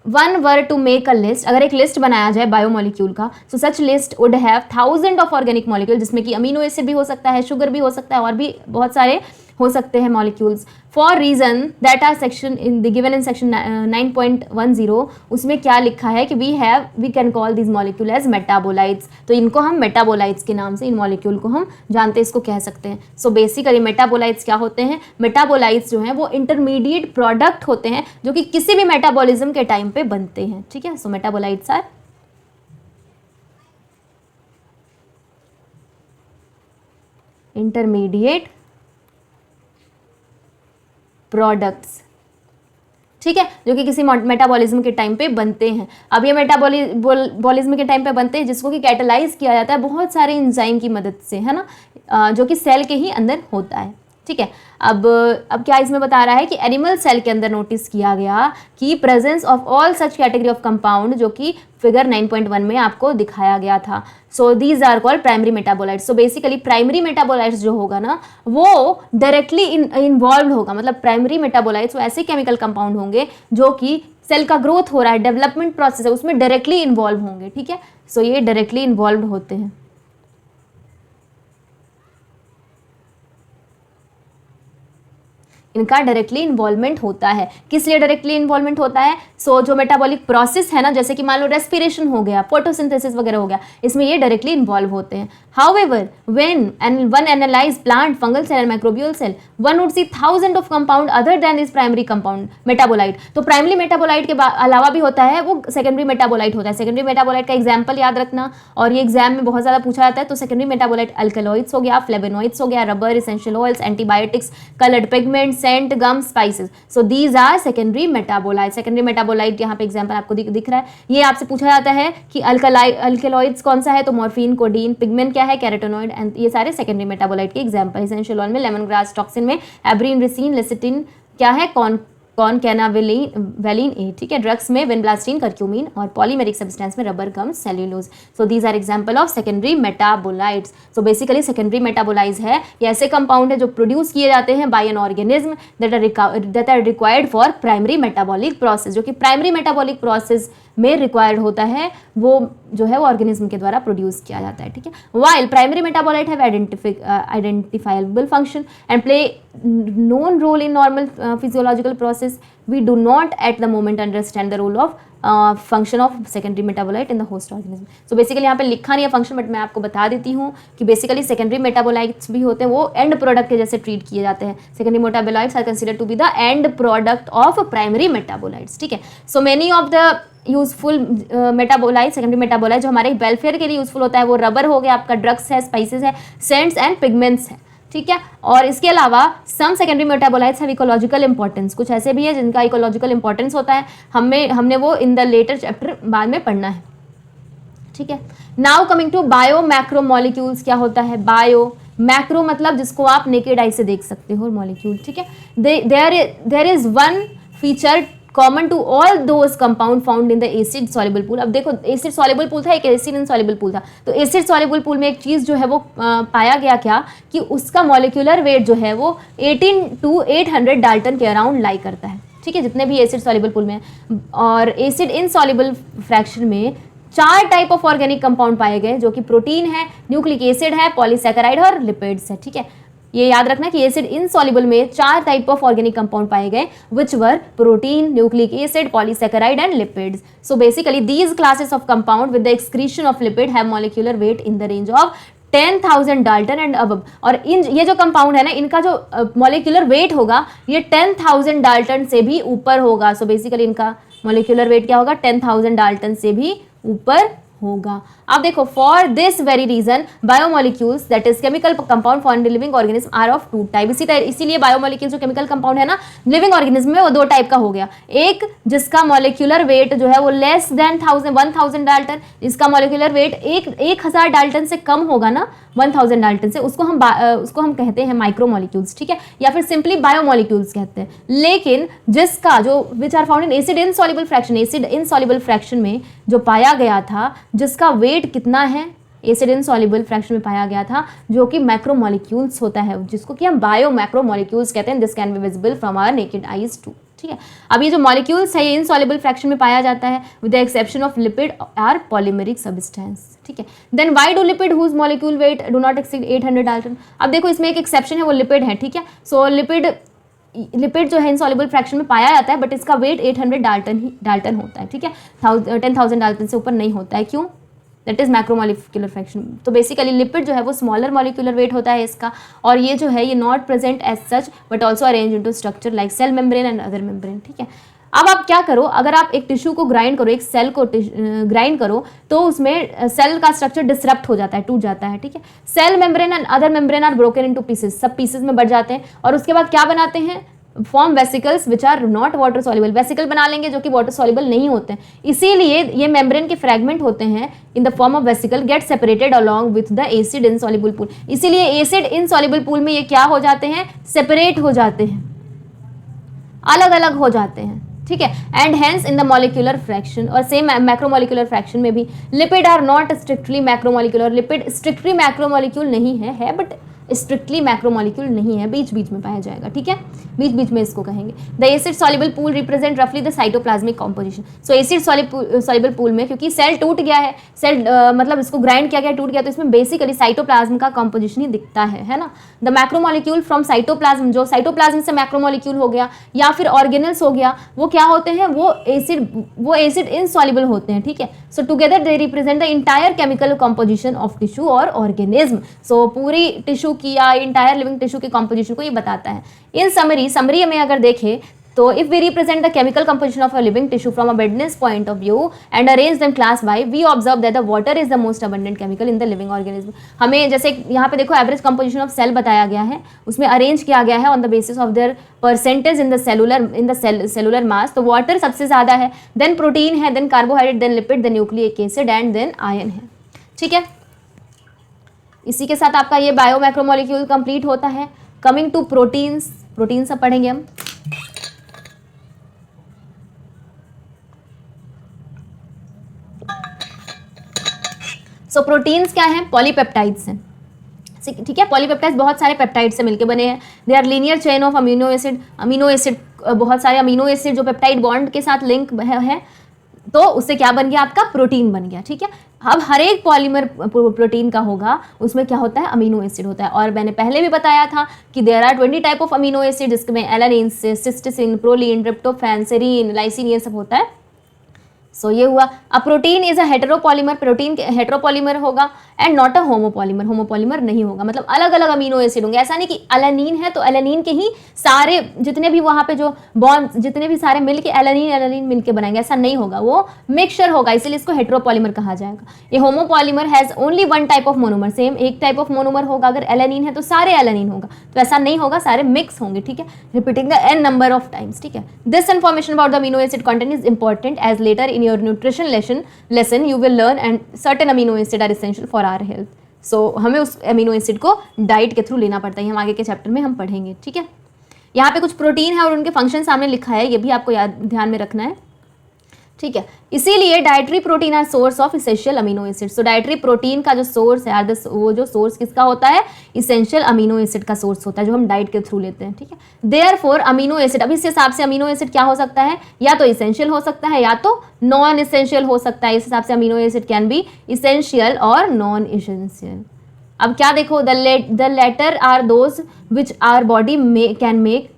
one were to make a list, अगर एक लिस्ट बनाया जाए बायोमोलिक्यूल का, so such list would have thousand of organic molecule, जिसमें कि अमीनो एसिड भी हो सकता है, शुगर भी हो सकता है और भी बहुत सारे हो सकते हैं molecules for reason that are section in the given in section 9.10 उसमें क्या लिखा है कि we can call this molecule as metabolites. तो इनको हम मेटाबोलाइट्स के नाम से इन मॉलिक्यूल को हम जानते हैं, इसको कह सकते हैं। सो बेसिकली मेटाबोलाइट्स क्या होते हैं? मेटाबोलाइट्स जो हैं वो इंटरमीडिएट प्रोडक्ट होते हैं जो कि किसी भी मेटाबॉलिज्म के टाइम पे बनते हैं, ठीक है। सो मेटाबोलाइट्स आर इंटरमीडिएट प्रोडक्ट्स, ठीक है, जो कि किसी मेटाबॉलिज्म के टाइम पे बनते हैं। अब ये मेटाबॉलिज्म के टाइम पे बनते हैं जिसको कि कैटलाइज किया जाता है बहुत सारे एंजाइम की मदद से, है ना, जो कि सेल के ही अंदर होता है, ठीक है। अब क्या इसमें बता रहा है कि एनिमल सेल के अंदर नोटिस किया गया कि presence of all such category of compound, जो कि फिगर 9.1 में आपको दिखाया गया था। So these are called primary metabolites. सो बेसिकली प्राइमरी मेटाबोलाइट्स जो होगा ना वो डायरेक्टली इन्वॉल्व होगा, मतलब प्राइमरी मेटाबोलाइट्स वो ऐसे केमिकल कंपाउंड होंगे जो कि सेल का ग्रोथ हो रहा है, डेवलपमेंट प्रोसेस है, उसमें डायरेक्टली इन्वॉल्व होंगे, ठीक है। सो ये डायरेक्टली इन्वॉल्व होते हैं। इनका डायरेक्टली इन्वॉल्वमेंट होता है। किस लिए डायरेक्टली इन्वॉल्वमेंट होता है? सो जो मेटाबॉलिक प्रोसेस है ना, जैसे कि मान लो रेस्पिरेशन हो गया, फोटोसिंथेसिस वगैरह हो गया, इसमें ये डायरेक्टली इन्वॉल्व होते हैं। However, when one analyze plant, fungal cell and microbial cell, one would see thousands of compound other than this primary compound metabolite। तो प्राइमरी मेटाबोलाइट के अलावा भी होता है वो सेकेंडरी मेटाबोलाइट होता है। सेकेंडरी मेटाबोलाइट का एग्जाम्पल याद रखना, और ये एग्जाम में बहुत ज़्यादा पूछा जाता है। तो सेकेंडरी मेटाबोलाइट अल्कलॉइड्स हो गया, फ्लेवोनॉइड्स हो गया, rubber, essential oils, antibiotics, coloured pigment, scent, gum, spices. So these are secondary metabolite. Secondary metabolite यहाँ पे एग्जाम्पल आपको दिख रहा है। ये आपसे पूछा जाता है कि अल्कलॉइड्स कौन सा है, तो मॉर्फिन, कोडीन, पिगमेंट क्या है, कैरोटेनॉइड, एंड ये सारे सेकेंडरी मेटाबोलाइट के एग्जांपल। एसेंशियल ऑयल में लेमन ग्रास, टॉक्सिन में एब्रीन, रिसिन, लेसिटिन क्या है, कॉनकैनावेलिन ए, ठीक है। ड्रग्स में विनब्लास्टीन, करक्यूमिन, और पॉलीमेरिक सब्सटेंस में rubber, gum, cellulose. So these are example of secondary metabolites. So basically secondary metabolites है ये ऐसे कंपाउंड है जो प्रोड्यूस किए जाते हैं by an organism that are required for primary metabolic process. जो कि प्राइमरी मेटाबॉलिक प्रोसेस में रिक्वायर्ड होता है, वो जो है वो ऑर्गेनिज्म के द्वारा प्रोड्यूस किया जाता है, ठीक है। While primary metabolite have identifiable function and play known role in normal physiological process, we do not at the moment understand the role of function of secondary metabolite in the host organism. So basically यहाँ पे लिखा नहीं है function, but मैं आपको बता देती हूँ कि बेसिकली सेकेंडरी मेटाबोलाइट्स भी होते हैं, वो एंड प्रोडक्ट के जैसे ट्रीट किए जाते हैं। Secondary metabolites are consider to be the end product of primary metabolites, ठीक है। So many of the useful metabolite, secondary metabolite जो हमारे वेलफेयर के लिए यूजफुल होता है, वो रबर हो गया आपका, ड्रग्स है, स्पाइसेस है, सेंट्स एंड पिगमेंट्स है, ठीक है। और इसके अलावा some secondary metabolites have ecological importance, कुछ ऐसे भी है जिनका इकोलॉजिकल इंपॉर्टेंस होता है, हमने वो इन द लेटर चैप्टर बाद में पढ़ना है, ठीक है। Now coming to bio macro molecules. क्या होता है बायो मैक्रो? मतलब जिसको आप नेकेड आई से देख सकते हो मॉलिक्यूल, ठीक है। There is one feature common to all those compound found in the acid soluble pool. अब देखो एसिड सॉल्युबल पूल था, एक एसिड इनसॉल्युबल पूल था। तो एसिड सॉल्युबल पूल में एक चीज़ जो है वो पाया गया क्या कि उसका मॉलिक्यूलर वेट जो है वो 18 to 800 डाल्टन के अराउंड लाई करता है, ठीक है, जितने भी एसिड सॉल्युबल पूल में। और एसिड इनसॉल्युबल फ्रैक्शन में 4 टाइप ऑफ ऑर्गेनिक कंपाउंड पाए गए, जो कि प्रोटीन है, न्यूक्लिक एसिड है, पॉलीसैकेराइड और लिपिड्स है, ठीक है। ये याद रखना कि एसिड इनसॉल्युबल में 4 टाइप ऑफ ऑर्गेनिक कंपाउंड पाए गए, which were protein, nucleic acid, polysaccharide and lipids. So basically these classes of compound with the excretion of lipid have molecular weight in the range of 10,000 dalton and above. और ये जो compound है ना, इनका जो molecular weight होगा ये 10,000 Dalton से भी ऊपर होगा। सो बेसिकली इनका मॉलिक्यूलर वेट क्या होगा? 10,000 डाल्टन से भी ऊपर होगा। अब देखो, for this very reason biomolecules that is chemical compound found in living organism are of 2 type. इसीलिए बायोमोलिक्यूल्स जो केमिकल कंपाउंड है ना लिविंग ऑर्गेनिज्म में, वो 2 टाइप का हो गया। एक जिसका मॉलिक्यूलर वेट जो है वो लेस देन 1000 डाल्टन, इसका मॉलिक्यूलर वेट 1000 डाल्टन से कम होगा ना, 1000 डाल्टन से, उसको हम कहते हैं माइक्रोमोलिक्यूल्स, ठीक है, या फिर सिंपली बायोमोलिक्यूल्स कहते हैं। लेकिन जिसका जो which are found in acid insoluble fraction, acid insoluble fraction में जो पाया गया था, जिसका वेट कितना है, एसिड इनसॉल्युबल फ्रैक्शन में पाया गया था, जो कि मैक्रोमोलिक्यूल्स होता है, जिसको कि हम बायो मैक्रोमोलिक्यूल्स कहते हैं। This can be visible from our naked eyes too. ठीक है। अब ये जो मॉलिक्यूल्स है ये इनसॉल्युबल फ्रैक्शन में पाया जाता है with the exception of lipid are polymeric substance, ठीक है। Then why do lipid whose molecule weight do not exceed 800 dalton. अब देखो इसमें एक एक्सेप्शन है, वो लिपिड है, ठीक है। सो लिपिड जो है इनसॉल्युबल फ्रैक्शन में पाया जाता है, बट इसका वेट 800 डाल्टन होता है, ठीक है। 10,000 डाल्टन से ऊपर नहीं होता है। क्यों? That is macromolecular fraction. तो बेसिकली लिपिड जो है वो स्मॉलर मॉलिक्यूलर वेट होता है इसका, और ये जो है ये not present as such but also arrange into structure like cell membrane and other membrane, ठीक है। अब आप क्या करो, अगर आप एक टिश्यू को ग्राइंड करो, एक सेल को ग्राइंड करो, तो उसमें सेल का स्ट्रक्चर डिसरप्ट हो जाता है, टूट जाता है, ठीक है। Cell membrane and other membrane are broken into pieces, सब पीसेस में बढ़ जाते हैं, और उसके बाद क्या बनाते हैं, form vesicles which are not water soluble, vesicle बना लेंगे जो कि वाटर सॉल्युबल नहीं होते हैं। इसीलिए ये मेम्ब्रेन के फ्रैगमेंट होते हैं इन the form of vesicle get separated along with the acid insoluble pool. इसीलिए एसिड इनसॉल्युबल पूल में ये क्या हो जाते हैं, सेपरेट हो जाते हैं, अलग अलग हो जाते हैं, ठीक है। And hence in the molecular fraction, और सेम मैक्रोमोलिक्यूलर फ्रैक्शन में भी lipid are not strictly macromolecular, lipid strictly macromolecule नहीं है बट स्ट्रिक्टली मैक्रोमोलिक्यूल नहीं है, बीच बीच में पाया जाएगा, ठीक है, बीच बीच में इसको कहेंगे। The acid soluble pool represent रफली the cytoplasmic composition. So acid soluble pool में क्योंकि सेल टूट गया है, सेल मतलब इसको ग्राइंड किया गया, टूट गया, तो इसमें बेसिकली साइटोप्लाज्म का कॉम्पोजिशन ही दिखता है ना। द मैक्रोमोलिक्यूल फ्रॉम साइटोप्लाज्म, जो साइटोप्लाज्म से मैक्रोमोलिक्यूल हो गया या फिर ऑर्गेनल्स हो गया, वो क्या होते हैं, वो एसिड इनसॉल्युबल होते हैं, ठीक है। सो together they represent the entire chemical composition of tissue और ऑर्गेनिज्म। सो पूरी टिश्यू की या इंटायर लिविंग टिश्यू की कॉम्पोजिशन को ये बताता है। इन समरी में अगर देखें तो if we represent the chemical composition of a living tissue from a abundance point of view and arrange them class wise, we observe that the water is the most abundant chemical in the living organism. हमें जैसे यहाँ पे देखो average composition of cell बताया गया है, उसमें arrange किया गया है on the basis of their percentage in the cellular mass. तो वाटर सबसे ज्यादा है, देन प्रोटीन है, then carbohydrate, then lipid, then nucleic acid and then ion है, ठीक है। इसी के साथ आपका ये बायो मैक्रोमोलिक्यूल कंप्लीट होता है। कमिंग टू प्रोटीन्स, प्रोटीन सब पढ़ेंगे हम। सो प्रोटीन्स क्या है, पॉलीपेप्टाइड्स हैं, ठीक है। पॉलीपेप्टाइड्स बहुत सारे पेप्टाइड से मिलकर बने हैं। They are linear chain of amino acid, बहुत सारे अमीनो एसिड जो पेप्टाइड बॉन्ड के साथ लिंक है, तो उससे क्या बन गया, आपका प्रोटीन बन गया, ठीक है। अब हर एक पॉलीमर प्रोटीन का होगा, उसमें क्या होता है, अमीनो एसिड होता है। और मैंने पहले भी बताया था कि there are 20 type of amino acid, जिसमें alanine, cysteine, proline, tryptophan, serine, lysine, ये सब होता है। सो ये हुआ। अब protein is a heteropolymer, protein heteropolymer होगा and not a homopolymer, homopolymer नहीं होगा, मतलब अलग अलग अमीनो एसिड होंगे। ऐसा नहीं कि एलानिन है तो एलानिन के ही सारे जितने भी वहाँ पे जो बॉन्ड जितने भी सारे मिलके एलानिन मिलके बनाएंगे, ऐसा नहीं होगा, वो मिक्सचर होगा, इसलिए इसको हेटेरोपॉलीमर कहा जाएगा। ये homopolymer has only one type of monomer, same एक टाइप ऑफ मोनोमर होगा। अगर एलानिन है तो सारे एलानिन होगा, तो ऐसा नहीं होगा, सारे मिक्स होंगे, ठीक है। Repeating the n number of times, ठीक है। This information about the amino acid content is important as later in your nutrition lesson you will learn and certain amino acid are essential for our health. So हमें उस amino acid को diet के through लेना पड़ता है, हम आगे के चैप्टर में हम पढ़ेंगे, ठीक है। यहाँ पे कुछ प्रोटीन है और उनके फंक्शन सामने लिखा है, ये भी आपको ध्यान में रखना है, ठीक है। इसीलिए dietary protein are source of essential amino acid. So dietary protein का जो सोर्स है, वो जो सोर्स किसका होता है, इसेंशियल अमीनो एसिड का सोर्स होता है, जो हम डाइट के थ्रू लेते हैं, ठीक है। देयरफॉर अमीनो एसिड, अब इस हिसाब से अमीनो एसिड क्या हो सकता है, या तो इसेंशियल हो सकता है या तो नॉन इसेंशियल हो सकता है। इस हिसाब से amino acid can be essential और नॉन इसेंशियल। अब क्या देखो, the latter are those which are body can make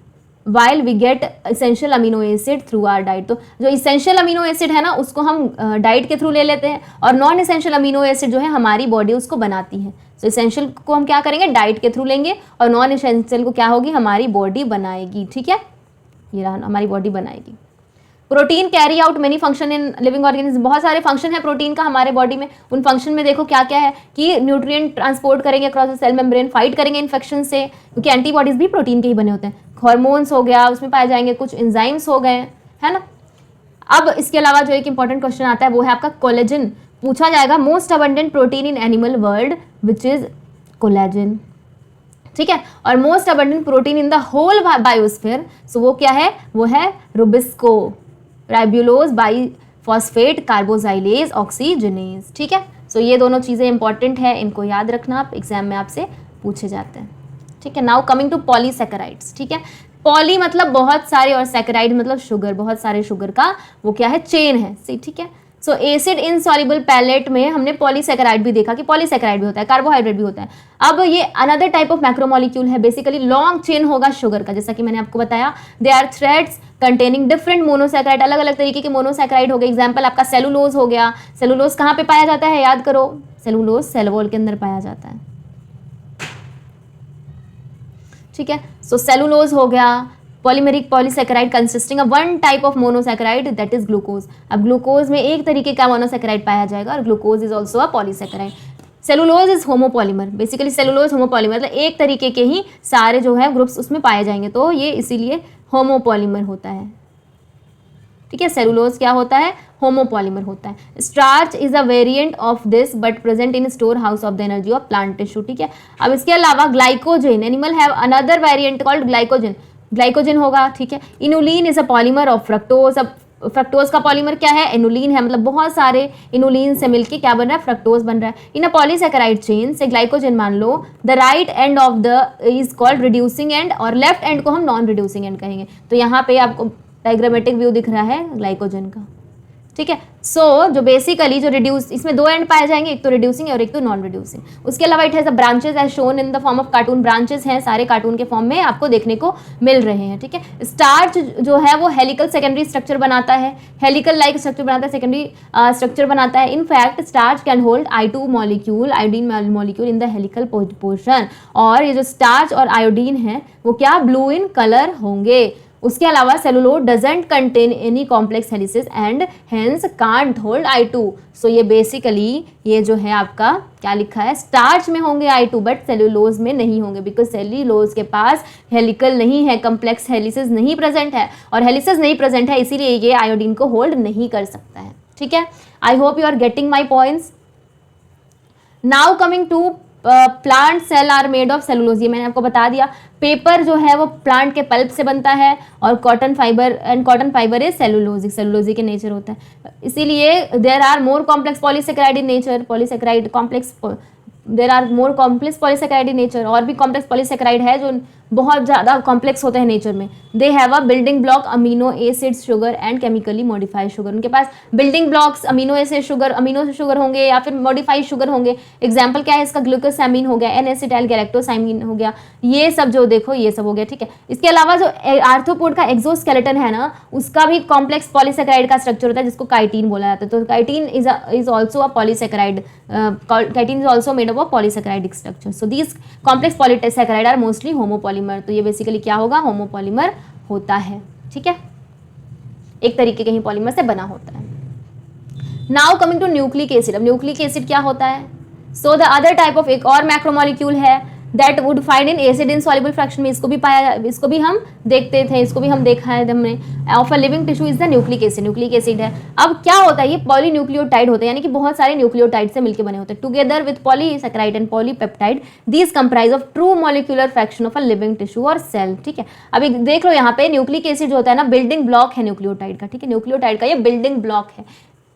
while we get essential amino acid through our diet। तो जो इसेंशियल अमीनो एसिड है ना, उसको हम डाइट के थ्रू ले लेते हैं, और नॉन इसेंशियल अमीनो एसिड जो है हमारी बॉडी उसको बनाती है। तो इसेंशियल को हम क्या करेंगे, डाइट के थ्रू लेंगे, और नॉन इसेंशियल को क्या होगी, हमारी बॉडी बनाएगी, ठीक है। ये रहा, हमारी बॉडी बनाएगी। Protein carry out many function in living organism, बहुत सारे फंक्शन है प्रोटीन का हमारे बॉडी में। उन फंक्शन में देखो क्या क्या है कि न्यूट्रिएंट ट्रांसपोर्ट करेंगे across the cell membrane, fight करेंगे इन्फेक्शन से, क्योंकि एंटीबॉडीज भी प्रोटीन के ही बने होते हैं। हार्मोन्स हो गया, उसमें पाए जाएंगे, कुछ एंजाइम्स हो गए, है ना। अब इसके अलावा जो एक इंपॉर्टेंट क्वेश्चन आता है वो है आपका कोलेजन। पूछा जाएगा most abundant protein in animal world which is collagen, ठीक है। और most abundant protein in the whole biosphere, so वो क्या है, वो है RuBisCO, ribulose, bisphosphate, carboxylase, oxygenase, ठीक है। सो ये दोनों चीज़ें इंपॉर्टेंट है, इनको याद रखना, आप एग्जाम में आपसे पूछे जाते हैं, ठीक है। नाउ कमिंग टू पॉलीसैकेराइड्स, ठीक है। पॉली मतलब बहुत सारे और सैकेराइड मतलब शुगर, बहुत सारे शुगर का वो क्या है, चेन है, सही, ठीक है। सो एसिड इनसॉल्युबल पैलेट में हमने पॉलीसैकेराइड भी देखा कि पॉलीसैकेराइड भी होता है, कार्बोहाइड्रेट भी होता है। अब ये अनदर टाइप ऑफ मैक्रोमोलिक्यूल है, बेसिकली लॉन्ग चेन होगा शुगर का, जैसा कि मैंने आपको बताया। They are threads containing different monosaccharide, अलग अलग तरीके के मोनोसैकेराइड हो गए। एग्जाम्पल आपका सेलुलोज हो गया। सेलुलोज कहाँ पे पाया जाता है, याद करो, सेलुलोज सेल वॉल के अंदर पाया जाता है, ठीक है। सो सेलुलोज हो गया, polymeric polysaccharide consisting of one type of monosaccharide that is glucose. अब ग्लूकोज में एक तरीके का मोनोसैकेराइड पाया जाएगा और glucose is also a polysaccharide. Cellulose is homopolymer, basically cellulose homopolymer, मतलब एक तरीके के ही सारे जो है ग्रुप्स उसमें पाए जाएंगे, तो ये इसीलिए होमोपॉलीमर होता है, ठीक है। सेलुलोज क्या होता है, होमोपॉलीमर होता है। Starch is a variant of this but present in store house of the energy of plant tissue, ठीक है। अब इसके अलावा glycogen, animal have another variant called glycogen, glycogen होगा, ठीक है। Inulin is a polymer of fructose. अब fructose का पॉलीमर क्या है, इनुलिन है, मतलब बहुत सारे इनुलिन से मिलके क्या बन रहा है, फ्रक्टोज बन रहा है। इन अ पॉलीसैकेराइड चेन से ग्लाइकोजन मान लो, the right end of the is called reducing end और लेफ्ट एंड को हम नॉन रिड्यूसिंग एंड कहेंगे। तो यहाँ पे आपको डायग्रामेटिक व्यू दिख रहा है ग्लाइकोजन का, ठीक है। सो जो बेसिकली जो रिड्यूस, इसमें दो एंड पाए जाएंगे, एक तो रिड्यूसिंग और एक तो नॉन रिड्यूसिंग। उसके अलावा it has a branches as shown in the form of cartoon, branches हैं सारे कार्टून के फॉर्म में आपको देखने को मिल रहे हैं, ठीक है। स्टार्च जो है वो हेलिकल सेकेंडरी स्ट्रक्चर बनाता है, हेलिकल लाइक स्ट्रक्चर बनाता है, सेकेंडरी स्ट्रक्चर बनाता है। In fact starch can hold I2 molecule, iodine molecule in the helical portion, और ये जो स्टार्च और आयोडीन है वो क्या, ब्लू इन कलर होंगे। उसके अलावा cellulose doesn't contain any complex helices and hence can't hold I2। सो ये बेसिकली ये जो है आपका क्या लिखा है, स्टार्च में होंगे I2 बट सेलुलोज में नहीं होंगे, बिकॉज सेलुलोज के पास हेलिकल नहीं है, कॉम्प्लेक्स हेलिसेस नहीं प्रेजेंट है, और हेलिसेस नहीं प्रेजेंट है इसीलिए ये आयोडीन को होल्ड नहीं कर सकता है, ठीक है। I hope you are getting my points. Now coming to plant cell are made of cellulose, ये मैंने आपको बता दिया। पेपर जो है वो प्लांट के पल्प से बनता है, और cotton fibre, and cotton fibre is cellulosic, cellulosic के नेचर होता है, इसीलिए there are more complex polysaccharide in nature, polysaccharide complex, there are more complex polysaccharide in nature, और भी कॉम्प्लेक्स पॉलीसैकेराइड है जो बहुत ज़्यादा कॉम्प्लेक्स होते हैं नेचर में। They have a building block amino acids sugar and chemically modified sugar, उनके पास building blocks amino acid sugar, amino sugar होंगे या फिर मॉडिफाइड शुगर होंगे। एग्जाम्पल क्या है इसका, ग्लूकोसामीन हो गया, N-एसिटाइल गैलेक्टोसामीन हो गया, ये सब जो देखो ये सब हो गया, ठीक है। इसके अलावा जो आर्थ्रोपोड का एक्सोस्केलेटन है ना, उसका भी कॉम्प्लेक्स पॉलीसैकेराइड का स्ट्रक्चर होता है जिसको काइटिन बोला जाता है। तो chitin is also a polysaccharide, chitin is also made of a polysaccharidic structure. So these complex polysaccharide are mostly homopolymer, तो ये बेसिकली क्या होगा, होमोपॉलीमर होता है, ठीक है, एक तरीके के ही पॉलीमर से बना होता है। Now coming to nucleic acid. अब न्यूक्लिक एसिड क्या होता है, so the other type of एक और मैक्रोमोलिक्यूल है that would find in acid in soluble fraction में, इसको भी पाया, इसको भी हम देखते थे, इसको भी हम देखा है हमने, of a living tissue is the nucleic acid, nucleic acid है। अब क्या होता है, ये पॉलीन्यूक्लियोटाइड होते हैं, यानी कि बहुत सारे न्यूक्लियोटाइड से मिलकर बने होते हैं, together with polysaccharide and polypeptide, these comprise of true molecular fraction of a living tissue और सेल, ठीक है। अभी देख लो यहाँ पे न्यूक्लिक एसिड जो होता है ना, बिल्डिंग ब्लॉक है न्यूक्लियोटाइड का, ठीक है, न्यूक्लियोटाइड का ये बिल्डिंग ब्लॉक है,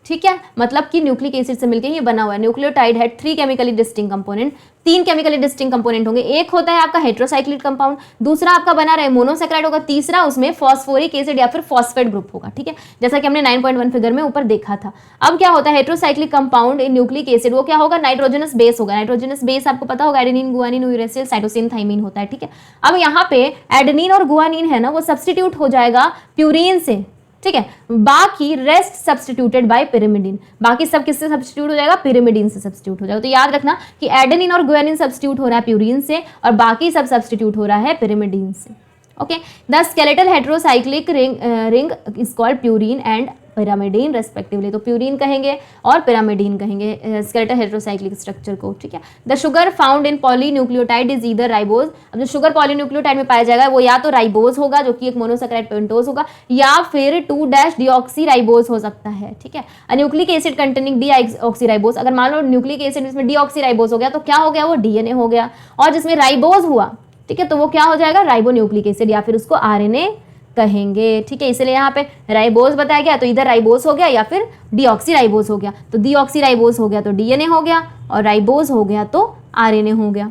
ठीक है, मतलब कि न्यूक्लिक एसिड से मिलकर ये बना हुआ है। न्यूक्लियोटाइड है 3 chemically distinct component, 3 chemically distinct component होंगे, एक होता है आपका हेट्रोसाइक्लिक कंपाउंड, दूसरा आपका बना रहा है मोनोसैकेराइड होगा, तीसरा उसमें फॉस्फोरिक एसिड या फिर फॉस्फेट ग्रुप होगा, ठीक है, जैसा कि हमने 9.1 फिगर में ऊपर देखा था। अब क्या होता है heterocyclic compound in nucleic acid, वो क्या होगा, नाइट्रोजनस बेस होगा। नाइट्रोजनस बेस आपको पता होगा adenine, guanine, uracil, cytosine, thymine होता है, ठीक है। अब यहाँ पे एडेनिन और गुआनिन है ना, वो सब्सटीट्यूट हो जाएगा प्यूरिन से, ठीक है, बाकी रेस्ट सब्सटीट्यूटेड बाय पिरिमिडिन, बाकी सब किससे सब्सटीट्यूट हो जाएगा, पिरिमिडिन से सब्सटीट्यूट हो जाएगा। तो याद रखना कि एडेनिन और गुआनिन सब्सटीट्यूट हो रहा है प्यूरिन से, और बाकी सब सब्सटीट्यूट हो रहा है पिरिमिडिन से, okay. The skeletal heterocyclic ring is called purine and pyrimidine respectively, तो प्यूरिन कहेंगे और पिरामिडीन कहेंगे स्केलेटल हेट्रोसाइक्लिक स्ट्रक्चर को, ठीक है। The sugar found in polynucleotide is either ribose, अब जो शुगर पॉलीन्यूक्लियोटाइड में पाया जाएगा वो या तो राइबोज होगा जो कि एक मोनोसैकेराइड पेंटोज होगा, या फिर 2-डीऑक्सीराइबोज हो सकता है, ठीक है। न्यूक्लिक एसिड कंटेनिंग डीऑक्सीराइबोज, अगर मान लो न्यूक्लिक एसिड इसमें डीऑक्सीराइबोज हो गया तो क्या हो गया, वो डीएनए हो गया, और जिसमें राइबोज हुआ, ठीक है, तो वो क्या हो जाएगा, राइबोन्यूक्लिक एसिड, या फिर उसको आरएनए कहेंगे, ठीक है। इसलिए यहाँ पे राइबोज बताया गया तो इधर राइबोज हो गया या फिर डीऑक्सीराइबोज हो गया, तो डीऑक्सीराइबोज हो गया तो डीएनए हो गया, और राइबोज हो गया तो आरएनए हो गया,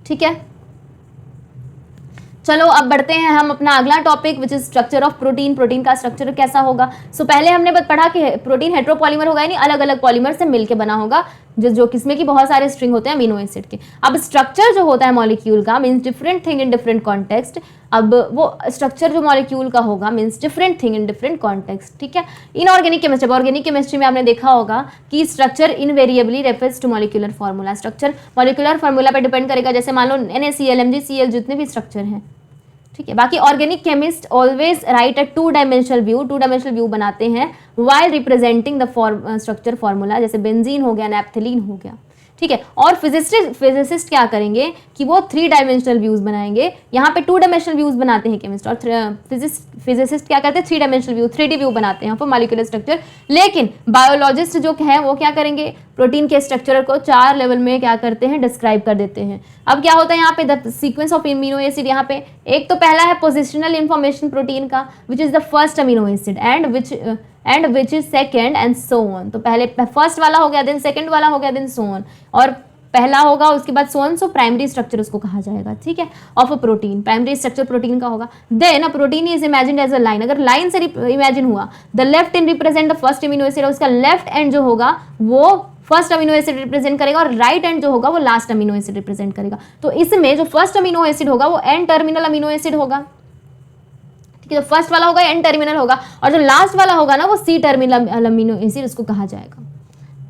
ठीक है। चलो अब बढ़ते हैं हम अपना अगला topic which is structure of protein. Protein का स्ट्रक्चर कैसा होगा? सो पहले हमने पढ़ा कि प्रोटीन हेट्रोपॉलीमर होगा, यानी अलग अलग पॉलीमर से मिलकर बना होगा, जो किसमें कि बहुत सारे स्ट्रिंग होते हैं अमीनो एसिड के। अब स्ट्रक्चर जो होता है मॉलिक्यूल का means different thing in different context. अब वो स्ट्रक्चर जो मॉलिक्यूल का होगा means different thing in different context, ठीक है। इनऑर्गेनिक केमिस्ट्री, ऑर्गेनिक केमिस्ट्री में आपने देखा होगा कि structure invariably refers to molecular formula. Structure molecular formula पे डिपेंड करेगा, जैसे मान लो NaCl MgCl जितने भी स्ट्रक्चर हैं, ठीक है। बाकी ऑर्गेनिक केमिस्ट ऑलवेज राइट अ टू डायमेंशनल व्यू बनाते हैं while representing the structure formula, जैसे बेंजीन हो गया, नैप्थलीन हो गया, ठीक है। और फिजिसिस्ट क्या करेंगे कि वो 3 डायमेंशनल व्यूज बनाएंगे। यहाँ पे 2 डायमेंशनल व्यूज बनाते हैं केमिस्ट, और फिजिसिस्ट क्या करते हैं 3 डायमेंशनल व्यू 3D व्यू बनाते हैं फॉर मॉलिक्यूलर स्ट्रक्चर। लेकिन बायोलॉजिस्ट जो है वो क्या करेंगे, प्रोटीन के स्ट्रक्चर को 4 लेवल में क्या करते हैं, डिस्क्राइब कर देते हैं। अब क्या होता है यहाँ पे the sequence of amino acid, यहाँ पे एक तो पहला है पोजिशनल इन्फॉर्मेशन प्रोटीन का which is the first amino acid and which is second and so on. तो पहले फर्स्ट वाला हो गया, देन सेकेंड वाला हो गया, देन सो ऑन, और पहला होगा उसके बाद so on. So primary structure उसको कहा जाएगा, ठीक है, of a protein. Primary structure protein का होगा। Then a protein is imagined as a line. अगर लाइन से इमेजिन हुआ, the left end represent the first amino acid, उसका लेफ्ट एंड जो होगा वो फर्स्ट अमीनो एसिड रिप्रेजेंट करेगा, और राइट एंड जो होगा वो लास्ट अमीनो एसिड रिप्रेजेंट करेगा। तो इसमें जो फर्स्ट अमीनो एसिड होगा वो एन टर्मिनल अमीनो एसिड होगा, ठीक है। तो फर्स्ट वाला होगा एन टर्मिनल होगा, और जो लास्ट वाला होगा ना वो सी टर्मिनल अमीनो एसिड उसको कहा जाएगा,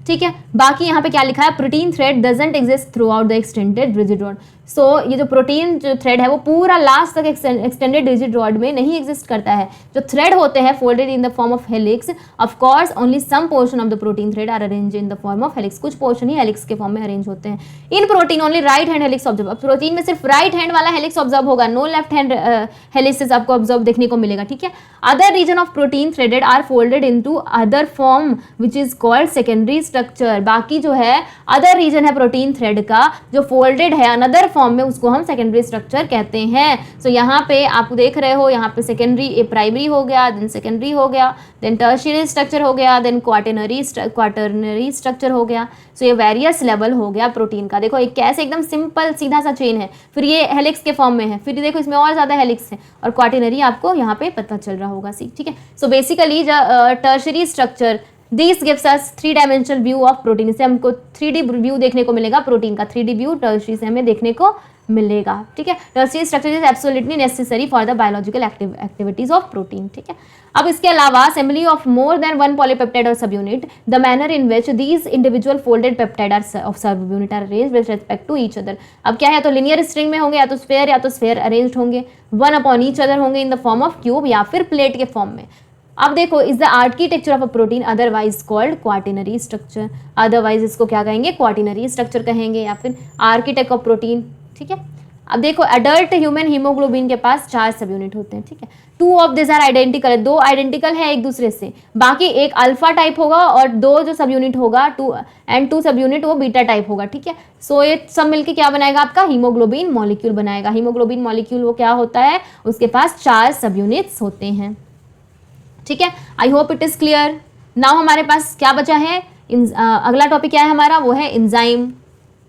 ठीक है। बाकी यहाँ पे क्या लिखा है, protein thread doesn't exist throughout the extended rigid rod. सो ये जो प्रोटीन जो थ्रेड है वो पूरा लास्ट तक एक्सटेंडेड रिजिड रॉड में नहीं एग्जिस्ट करता है। जो थ्रेड होते हैं folded in the form of helix, of course only some portion of the protein thread are arrange in the form of helix. कुछ पोर्शन ही हेलिक्स के फॉर्म में अरेंज होते हैं। In protein only right hand helix observe. Protein में सिर्फ right hand वाला helix observe होगा, नो लेफ्ट हैंड हेलिक्स आपको ऑब्जर्व देखने को मिलेगा, ठीक है। Other region of protein threaded are folded into other form which is called secondary structure. बाकी जो है अदर रीजन है प्रोटीन थ्रेड का जो फोल्डेड है अनदर फॉर्म में, उसको हम सेकेंडरी स्ट्रक्चर कहते हैं। सो यहाँ पे आप देख रहे हो, यहाँ पे सेकेंडरी प्राइमरी हो गया, देन सेकेंडरी हो गया, देन टर्शियरी स्ट्रक्चर हो गया, देन क्वाटरनरी स्ट्रक्चर हो गया। सो ये वेरियस लेवल हो गया प्रोटीन का। देखो एक कैसे एकदम सिंपल सीधा सा चेन है, फिर ये हेलिक्स के फॉर्म में है, फिर देखो इसमें और ज्यादा हेलिक्स है, और क्वाटरनरी आपको यहाँ पे पता चल रहा होगा, सी, ठीक है। So basically tertiary structure this gives us 3 dimensional view of protein. इससे हमको 3D व्यू देखने को मिलेगा प्रोटीन का। 3D व्यू टर्शियरी से हमें देखने को मिलेगा, ठीक है। Tertiary structure is absolutely necessary for the biological activities of protein, ठीक है। अब इसके अलावा assembly of more than 1 polypeptide और subunit, the manner in which these individual folded peptide of subunit are arranged with respect to each other. अब क्या है, तो लिनियर स्ट्रिंग में होंगे, या तो स्फेयर अरेंज्ड होंगे, 1 अपॉन ईच अदर होंगे in the form of cube या फिर प्लेट के फॉर्म में। अब देखो is the architecture of a protein otherwise called quaternary structure. Otherwise इसको क्या कहेंगे, क्वाटिनरी स्ट्रक्चर कहेंगे, या फिर आर्किटेक्ट ऑफ प्रोटीन, ठीक है। अब देखो एडल्ट ह्यूमन हीमोग्लोबिन के पास 4 सब यूनिट होते हैं, ठीक है। 2 of this are identical, 2 identical है एक दूसरे से, बाकी एक अल्फा टाइप होगा और 2 जो सब यूनिट होगा 2 सब यूनिट वो बीटा टाइप होगा, ठीक है। सो ये सब मिलके क्या बनाएगा आपका हीमोग्लोबिन मॉलिक्यूल बनाएगा। हीमोग्लोबिन मॉलिक्यूल वो क्या होता है, उसके पास 4 सब यूनिट्स होते हैं, ठीक है। I hope it is clear. Now हमारे पास क्या बचा है, अगला टॉपिक क्या है हमारा, वो है एंजाइम।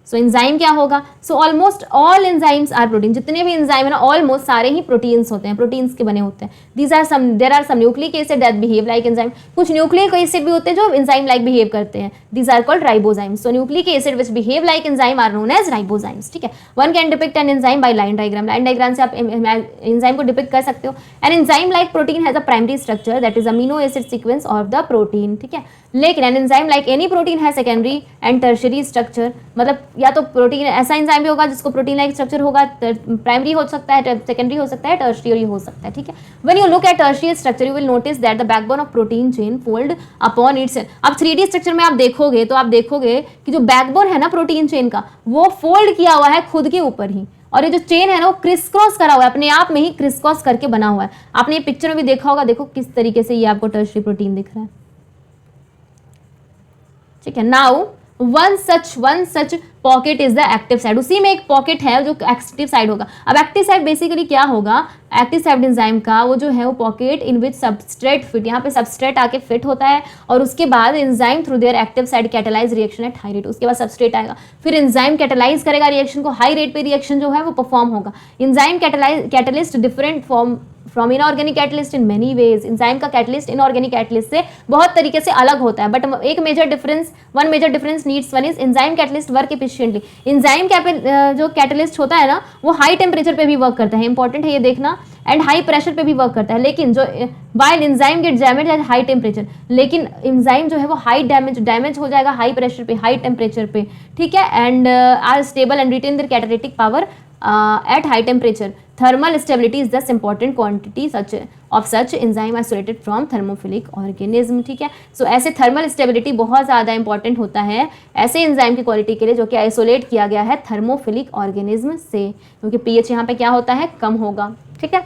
सो एंजाइम क्या होगा, so almost all enzymes are protein. जितने भी एंजाइम है ना ऑलमोस्ट सारे ही प्रोटीन्स होते हैं, प्रोटीन्स के बने होते हैं। There are some nucleic acid that behave like enzyme. कुछ न्यूक्लिक एसिड भी होते हैं जो एंजाइम लाइक बिहेव करते हैं, these are called ribozymes. So nucleic acid which behave like enzyme are known as ribozymes, ठीक है। One can depict an enzyme by line diagram. Line diagram से आप एंजाइम को डिपिक्ट कर सकते हो। An enzyme like protein has a primary structure that is amino acid sequence of the protein, ठीक है। लेकिन N enzyme like any protein है सेकेंडरी एंड टर्शियरी स्ट्रक्चर, मतलब या तो प्रोटीन ऐसा एंजाइम भी होगा जिसको प्रोटीन लाइक स्ट्रक्चर होगा, प्राइमरी हो सकता है, सेकेंडरी हो सकता है, टर्शियरी हो सकता है, ठीक है। When you look at tertiary structure you will notice that the backbone of protein chain fold upon its. अब 3D स्ट्रक्चर में आप देखोगे तो आप देखोगे कि जो बैकबोन है ना प्रोटीन चेन का वो फोल्ड किया हुआ है खुद के ऊपर ही, और ये जो चेन है ना वो क्रिस क्रॉस करा हुआ है, अपने आप में ही क्रिस क्रॉस करके बना हुआ है। आपने ये पिक्चर में भी देखा होगा, देखो किस तरीके से ये आपको टर्शियरी प्रोटीन दिख रहा है, ठीक है। Now one such pocket is the active side, उसी में एक पॉकेट है जो एक्टिव साइड होगा। अब एक्टिव साइड बेसिकली क्या होगा, एक्टिव साइड एंजाइम का वो जो है वो पॉकेट इन विच सबस्ट्रेट फिट, यहाँ पे सबस्ट्रेट आके फिट होता है और उसके बाद enzyme through their active side catalyse reaction at high rate, उसके बाद सबस्ट्रेट आएगा, फिर एंजाइम कैटेलाइज करेगा रिएक्शन को, हाई रेट पे रिएक्शन जो है वो परफॉर्म होगा। Enzyme catalyst different from inorganic catalyst in many ways, enzyme का कैटलिस्ट इनऑर्गेनिक कैटलिस्ट से बहुत तरीके से अलग होता है, बट एक one major difference needs one is enzyme catalyst work efficiently. Enzyme जो कैटलिस्ट होता है ना वो हाई टेम्परेचर पे भी वर्क करता है, इंपॉर्टेंट है ये देखना, एंड हाई प्रेशर पे भी वर्क करता है, लेकिन जो while enzyme get damage at high temperature, लेकिन एंजाइम जो है वो हाई डैमेज हो जाएगा हाई प्रेशर पे, हाई टेम्परेचर पे, ठीक है, and are stable and retain their catalytic power at high temperature. Thermal stability is thus important quantity of such enzyme isolated from thermophilic organism, ठीक है। सो ऐसे थर्मल स्टेबिलिटी बहुत ज़्यादा इंपॉर्टेंट होता है ऐसे एंजाइम की क्वालिटी के लिए जो कि आइसोलेट किया गया है थर्मोफिलिक ऑर्गेनिज्म से, क्योंकि पीएच यहाँ पे क्या होता है, कम होगा, ठीक है।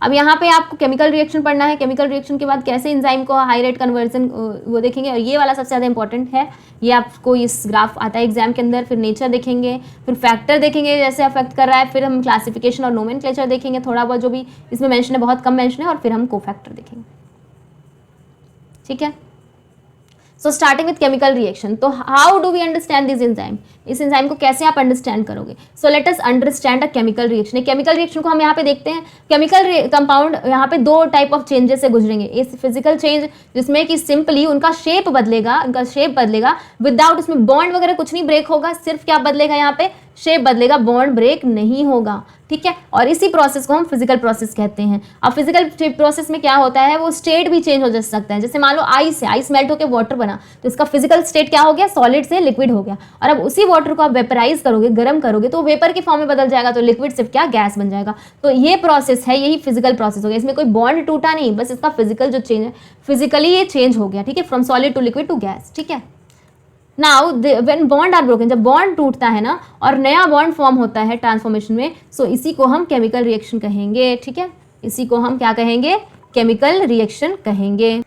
अब यहाँ पे आपको केमिकल रिएक्शन पढ़ना है, केमिकल रिएक्शन के बाद कैसे एंजाइम को हाई रेट कन्वर्जन वो देखेंगे, और ये वाला सबसे ज़्यादा इंपॉर्टेंट है, ये आपको इस ग्राफ आता है एग्जाम के अंदर, फिर नेचर देखेंगे, फिर फैक्टर देखेंगे जैसे अफेक्ट कर रहा है, फिर हम क्लासिफिकेशन और नोमेनक्लेचर देखेंगे, थोड़ा बहुत जो भी इसमें मेंशन है, बहुत कम मेंशन है, और फिर हम कोफैक्टर देखेंगे, ठीक है। So starting with chemical reaction, तो how do we understand this enzyme, इस एंजाइम को कैसे आप अंडरस्टैंड करोगे। So let us understand a chemical reaction. Chemical reaction को हम यहाँ पे देखते हैं, केमिकल कंपाउंड यहाँ पे दो टाइप ऑफ चेंजेस से गुजरेंगे, इस फिजिकल चेंज जिसमें कि सिंपली उनका शेप बदलेगा विदाउट उसमें बॉन्ड वगैरह कुछ नहीं ब्रेक होगा, सिर्फ क्या बदलेगा यहाँ पे, शेप बदलेगा, बॉन्ड ब्रेक नहीं होगा, ठीक है। और इसी प्रोसेस को हम फिजिकल प्रोसेस कहते हैं। अब फिजिकल प्रोसेस में क्या होता है, वो स्टेट भी चेंज हो जा सकता है, जैसे मान लो आइस मेल्ट होकर वाटर बना, तो इसका फिजिकल स्टेट क्या हो गया, सॉलिड से लिक्विड हो गया, और अब उसी वाटर को आप वेपराइज करोगे, गर्म करोगे, तो वेपर के फॉर्म में बदल जाएगा, तो लिक्विड से क्या गैस बन जाएगा। तो ये प्रोसेस है, यही फिजिकल प्रोसेस हो गया, इसमें कोई बॉन्ड टूटा नहीं, बस इसका फिजिकल जो चेंज है, फिजिकली ये चेंज हो गया, ठीक है, from solid to liquid to gas, ठीक है। Now when bond are broken, जब बॉन्ड टूटता है ना और नया बॉन्ड फॉर्म होता है ट्रांसफॉर्मेशन में, सो इसी को हम केमिकल रिएक्शन कहेंगे, ठीक है, इसी को हम क्या कहेंगे, केमिकल रिएक्शन कहेंगे,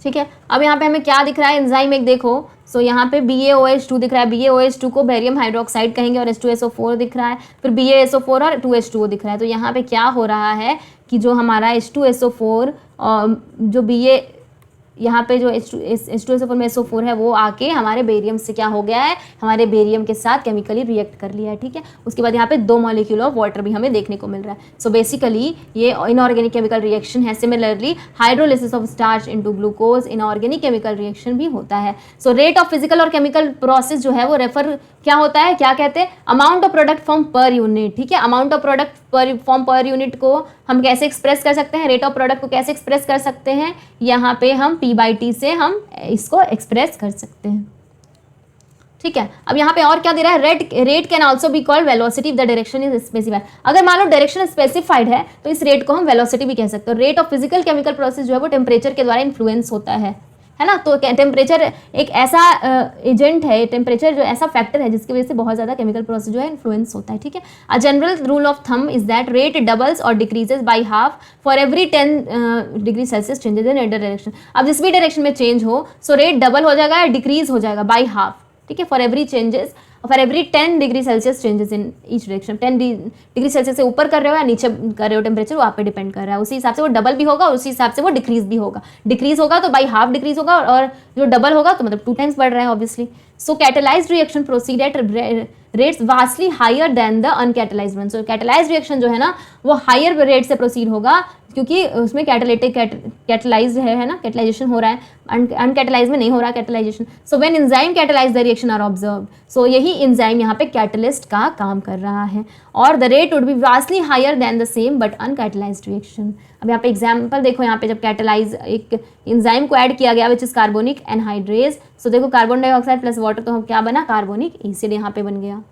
ठीक है। अब यहाँ पे हमें क्या दिख रहा है, एंजाइम एक देखो, सो यहाँ पे BaOH2 दिख रहा है, BaOH2 को बेरियम हाइड्रोक्साइड कहेंगे, और H2SO4 दिख रहा है, फिर BaSO4 और 2H2O दिख रहा है। तो यहाँ पे क्या हो रहा है कि जो हमारा H2SO4 जो BA यहाँ पे जो H2SO4 में SO4 है वो आके हमारे बेरियम से क्या हो गया है, हमारे बेरियम के साथ केमिकली रिएक्ट कर लिया है, ठीक है। उसके बाद यहाँ पे 2 मॉलिक्यूल ऑफ वाटर भी हमें देखने को मिल रहा है। सो बेसिकली ये इनऑर्गेनिक केमिकल रिएक्शन है। Similarly hydrolysis of starch into glucose inorganic chemical reaction भी होता है। सो रेट ऑफ फिजिकल और केमिकल प्रोसेस जो है वो रेफर क्या होता है, क्या कहते हैं, amount of product form per unit, ठीक है। Amount of product form per unit को हम कैसे एक्सप्रेस कर सकते हैं, रेट ऑफ प्रोडक्ट को कैसे एक्सप्रेस कर सकते हैं, यहाँ पे हम P/T से हम इसको एक्सप्रेस कर सकते हैं, ठीक है। अब यहाँ पे और क्या दे रहा है, rate can also be called velocity if the direction is specified. अगर मान लो डायरेक्शन स्पेसिफाइड है तो इस रेट को हम वेलोसिटी भी कह सकते हैं। Rate of physical chemical process जो है वो टेम्परेचर के द्वारा इन्फ्लुएंस होता है ना। तो टेम्परेचर एक ऐसा एजेंट है, टेम्परेचर जो ऐसा फैक्टर है जिसकी वजह से बहुत ज़्यादा केमिकल प्रोसेस जो है इन्फ्लुएंस होता है, ठीक है। A general rule of thumb is that rate doubles और decreases by half for every 10 degree Celsius changes in other direction. अब जिस भी डायरेक्शन में चेंज हो सो रेट डबल हो जाएगा या डिक्रीज हो जाएगा बाय हाफ, ठीक है, for every 10 degree Celsius changes in each direction. 10 degree Celsius से ऊपर कर रहे हो या नीचे कर रहे हो टेम्परेचर, वो आप पे डिपेंड कर रहा है। उसी हिसाब से वो डबल भी होगा और उसी हिसाब से वो डिक्रीज भी होगा। डिक्रीज होगा तो बाई हाफ डिक्रीज होगा, और जो डबल होगा तो मतलब 2 टाइम्स बढ़ रहा है obviously. So catalysed reaction proceed at rates vastly higher than the uncatalysed one. So catalysed reaction जो है ना वो हायर रेट से प्रोसीड होगा क्योंकि उसमें कैटेलाइज्ड है ना, कैटेलाइजेशन हो रहा है, अनकैटेलाइज में नहीं हो रहा catalysation. So when enzyme catalyse the reaction are observed, so यही एंजाइम यहाँ पे कैटलिस्ट का काम कर रहा है, और the rate would be vastly higher than the same but uncatalysed reaction. अब यहाँ पे एग्जाम्पल देखो, यहाँ पे जब कैटेलाइज एक एंजाइम को ऐड किया गया विच इज कार्बोनिक एनहाइड्रेज, सो देखो कार्बन डाइऑक्साइड प्लस वाटर तो क्या बना, कार्बोनिक एसिड यहाँ पे बन गया,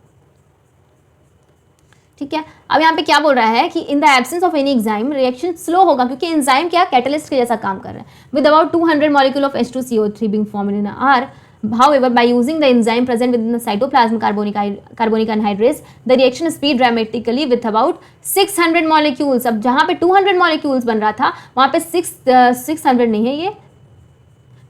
ठीक है। अब यहाँ पे क्या बोल रहा है कि in the absence of any enzyme reaction slow होगा क्योंकि एंजाइम क्या कैटलिस्ट के जैसा काम कर रहा है। With about 200 molecule of H2CO3 being formed in are However, by using the enzyme present within the cytoplasm carbonic anhydrase, the reaction speed dramatically with about 600 molecules. अब जहाँ पे 200 molecules बन रहा था वहाँ पे 600 नहीं है, ये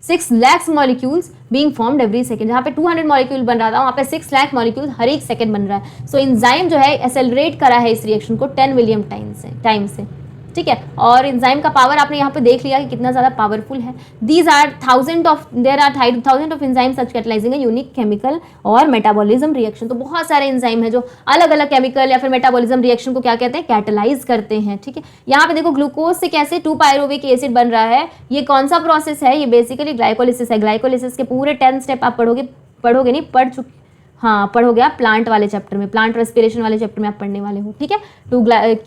6 lakhs molecules being formed every second. जहाँ पे 200 molecule बन रहा था वहाँ पे 6 lakh molecules हर एक सेकेंड बन रहा है. सो एंजाइम जो है एक्सेलरेट करा है इस रिएक्शन को 10 मिलियन टाइम से, ठीक है. और एंजाइम का पावर आपने यहाँ पे देख लिया कि कितना ज़्यादा पावरफुल है. There are thousand of enzyme such catalysing unique chemical और मेटाबॉलिज्म रिएक्शन. तो बहुत सारे एंजाइम है जो अलग अलग केमिकल या फिर मेटाबॉलिज्म रिएक्शन को क्या कहते हैं, कैटलाइज करते हैं, ठीक है. यहाँ पे देखो ग्लूकोज से कैसे 2-पायरुविक एसिड बन रहा है. ये कौन सा प्रोसेस है, ये बेसिकली ग्लाइकोलिसिस है. ग्लाइकोलिसिस के पूरे 10 स्टेप आप पढ़ोगे नहीं, पढ़ोगे आप प्लांट वाले चैप्टर में, प्लांट रेस्पिरेशन वाले चैप्टर में आप पढ़ने वाले हो, ठीक है.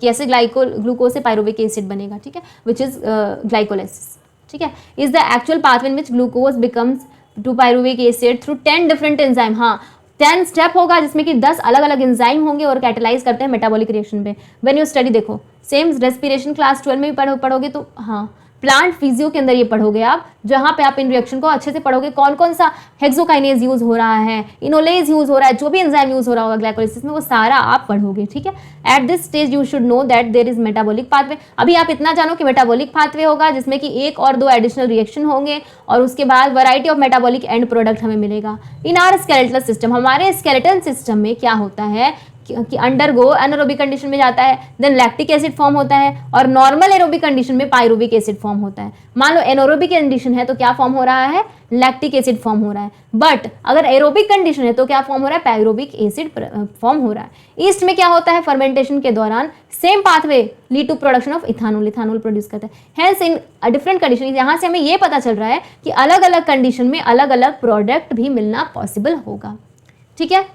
कैसे ग्लूकोज से पायरुविक एसिड बनेगा, ठीक है, विच इज ग्लाइकोलाइसिस, ठीक है. Is the actual pathway in which glucose becomes 2-पायरुविक एसिड थ्रू 10 डिफरेंट एंजाइम. हाँ, 10 स्टेप होगा जिसमें कि 10 अलग अलग एंजाइम होंगे और कैटलाइज करते हैं मेटाबॉलिक रिएक्शन पे. व्हेन यू स्टडी, देखो सेम रेस्पिरेशन क्लास 12 में भी पढ़ोगे तो हाँ, प्लांट फिजियो के अंदर ये पढ़ोगे आप, जहाँ पे आप इन रिएक्शन को अच्छे से पढ़ोगे. कौन कौन सा हेक्सोकाइनेज यूज हो रहा है, इनोलेज यूज हो रहा है, जो भी एंजाइम यूज हो रहा होगा ग्लाइकोलाइसिस में, वो सारा आप पढ़ोगे, ठीक है. At this stage you should know that there is metabolic pathway. अभी आप इतना जानो कि मेटाबॉलिक पाथवे होगा जिसमें कि 1 और 2 एडिशनल रिएक्शन होंगे और उसके बाद variety of metabolic and product हमें मिलेगा. इन आवर स्केलेटल सिस्टम, हमारे स्केलेटन सिस्टम में क्या होता है कि अंडरगो एनारोबिक कंडीशन में जाता है, देन लैक्टिक एसिड फॉर्म होता है और नॉर्मल एरोबिक कंडीशन में पायरुविक एसिड फॉर्म होता है. मान लो एनारोबिक कंडीशन है तो क्या फॉर्म हो रहा है, लैक्टिक एसिड फॉर्म हो रहा है. बट अगर एरोबिक कंडीशन है तो क्या फॉर्म हो रहा है, पायरुविक एसिड फॉर्म हो रहा है. ईस्ट में क्या होता है, फर्मेंटेशन के दौरान same pathway lead to production of ethanol produce करता है. हेंस इन डिफरेंट कंडीशन, यहाँ से हमें ये पता चल रहा है कि अलग अलग कंडीशन में अलग अलग प्रोडक्ट भी मिलना पॉसिबल होगा, ठीक है.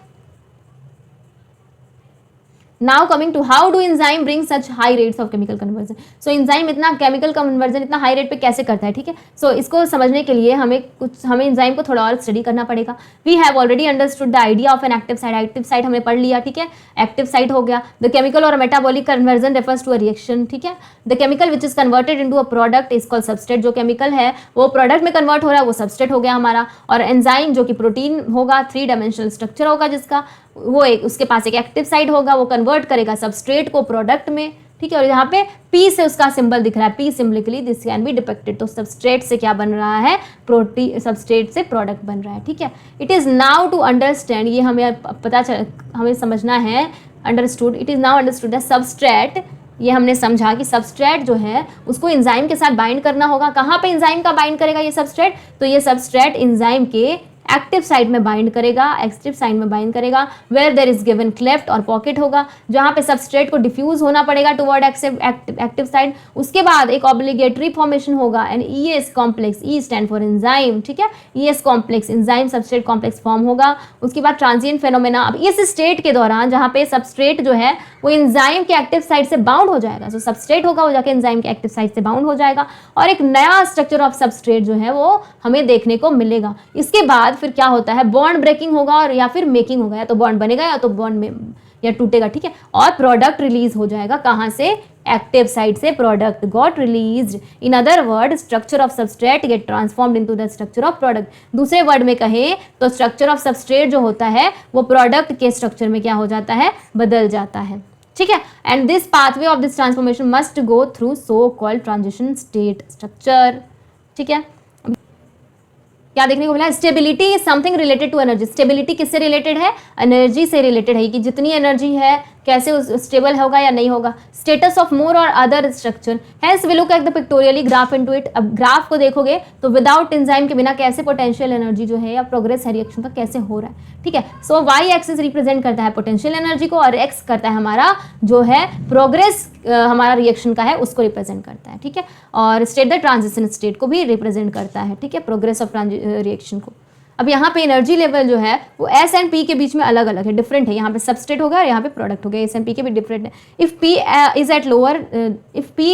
Now coming to how do enzyme bring such high rates of chemical conversion. So enzyme इतना chemical conversion इतना high rate पे कैसे करता है, ठीक है. So इसको समझने के लिए हमें enzyme को थोड़ा और स्टडी करना पड़ेगा. We have already understood the idea of an active site. Active site हमने पढ़ लिया, ठीक है. Active site हो गया. The chemical or metabolic conversion refers to a reaction, ठीक है. The chemical which is converted into a product is called substrate. जो chemical है वो product में convert हो रहा है वो substrate हो गया हमारा. और enzyme जो कि प्रोटीन होगा, 3 dimensional structure होगा जिसका, वो एक उसके पास एक एक्टिव साइट होगा, वो कन्वर्ट करेगा सबस्ट्रेट को प्रोडक्ट में, ठीक है. और यहाँ पे पी से उसका सिंबल दिख रहा है, P symbolically this can be depicted. तो सबस्ट्रेट से क्या बन रहा है, प्रोटीन, सबस्ट्रेट से प्रोडक्ट बन रहा है, ठीक है. It is now to understand, ये हमें समझना है, understood, it is now understood the substrate. ये हमने समझा कि सबस्ट्रेट जो है उसको एंजाइम के साथ बाइंड करना होगा. कहाँ पे एंजाइम का बाइंड करेगा ये सबस्ट्रेट, तो ये सबस्ट्रेट एंजाइम के एक्टिव साइट में बाइंड करेगा, where there is given cleft और पॉकेट होगा जहाँ पे सबस्ट्रेट को डिफ्यूज होना पड़ेगा टुवर्ड एक्टिव साइट. उसके बाद एक ऑब्लिगेटरी फॉर्मेशन होगा and ES complex, E stand for enzyme, ठीक है. ES complex, enzyme substrate complex form होगा. उसके बाद ट्रांजिएंट फेनोमेना. अब इस स्टेट के दौरान जहाँ पे सबस्ट्रेट जो है वो एंजाइम के एक्टिव साइट से बाउंड हो जाएगा, तो सबस्ट्रेट होगा वो जाके एंजाइम के एक्टिव साइट से बाउंड हो जाएगा और एक नया स्ट्रक्चर ऑफ सबस्ट्रेट जो है वो हमें देखने को मिलेगा. इसके बाद फिर क्या होता है, बॉन्ड ब्रेकिंग होगा और या फिर मेकिंग होगा, या तो बॉन्ड बनेगा या तो बॉन्ड में या टूटेगा, ठीक है. और प्रोडक्ट रिलीज हो जाएगा, कहाँ से, एक्टिव साइट से product got released. In other word, structure of substrate get transformed into the structure of product. दूसरे वर्ड में कहें तो स्ट्रक्चर ऑफ सबस्ट्रेट जो होता है वो प्रोडक्ट के स्ट्रक्चर में क्या हो जाता है, बदल जाता है, ठीक है. And this pathway of this transformation must go through so called transition state structure, ठीक है. क्या देखने को मिला, stability is something related to energy. Stability किससे रिलेटेड है, एनर्जी से रिलेटेड है कि जितनी एनर्जी है कैसे स्टेबल होगा या नहीं होगा. स्टेटस ऑफ मोर और other structure. Hence we look at the pictorially graph into it. अब ग्राफ को देखोगे तो विदाउट एंजाइम के बिना कैसे पोटेंशियल एनर्जी जो है या प्रोग्रेस है रिएक्शन का कैसे हो रहा है, ठीक है. सो वाई एक्सिस रिप्रेजेंट करता है पोटेंशियल एनर्जी को और एक्स करता है हमारा जो है प्रोग्रेस हमारा रिएक्शन का है उसको रिप्रेजेंट करता है, ठीक है. और स्टेट द ट्रांजिशन स्टेट को भी रिप्रेजेंट करता है, ठीक है, प्रोग्रेस ऑफ रिएक्शन को. अब यहाँ पे एनर्जी लेवल जो है वो एस एंड पी के बीच में अलग अलग है, डिफरेंट है. यहाँ पे सबस्ट्रेट होगा और यहाँ पे प्रोडक्ट हो गया, एस एंड पी के भी डिफरेंट है. If P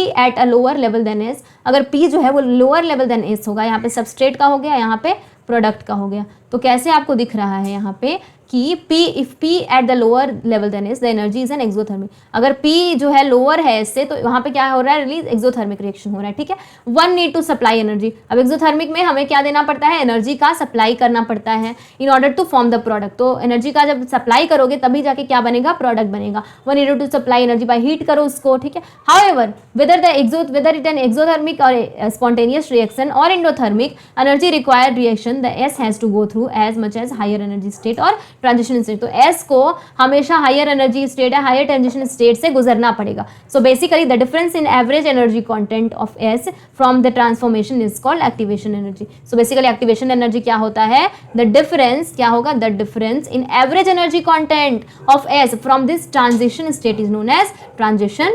at a lower level then S, अगर पी जो है वो लोअर लेवल देन एस होगा, यहाँ पे सबस्ट्रेट का हो गया, यहाँ पे प्रोडक्ट का हो गया. तो कैसे आपको दिख रहा है यहाँ पे कि P if P at the lower level then is the energy is an exothermic. अगर P जो है लोअर है इससे, तो वहाँ पे क्या हो रहा है, रिलीज एक्सोथर्मिक रिएक्शन हो रहा है, ठीक है। One need to supply energy. अब एक्सोथर्मिक में हमें क्या देना पड़ता है, एनर्जी का सप्लाई करना पड़ता है in order to form the product. तो एनर्जी का जब सप्लाई करोगे तभी जाके क्या बनेगा, प्रोडक्ट बनेगा। One need to supply energy by heat करो उसको, ठीक है। However whether it an exothermic or a spontaneous reaction or endothermic, energy required reaction the S has to go through as much as higher energy state और transition state। तो S को हमेशा higher energy state या higher transition state से गुजरना पड़ेगा। So basically the difference in average energy content of S from the transformation is called activation energy। So basically activation energy क्या होता है, the difference क्या होगा, the difference in average energy content of S from this transition state is known as transition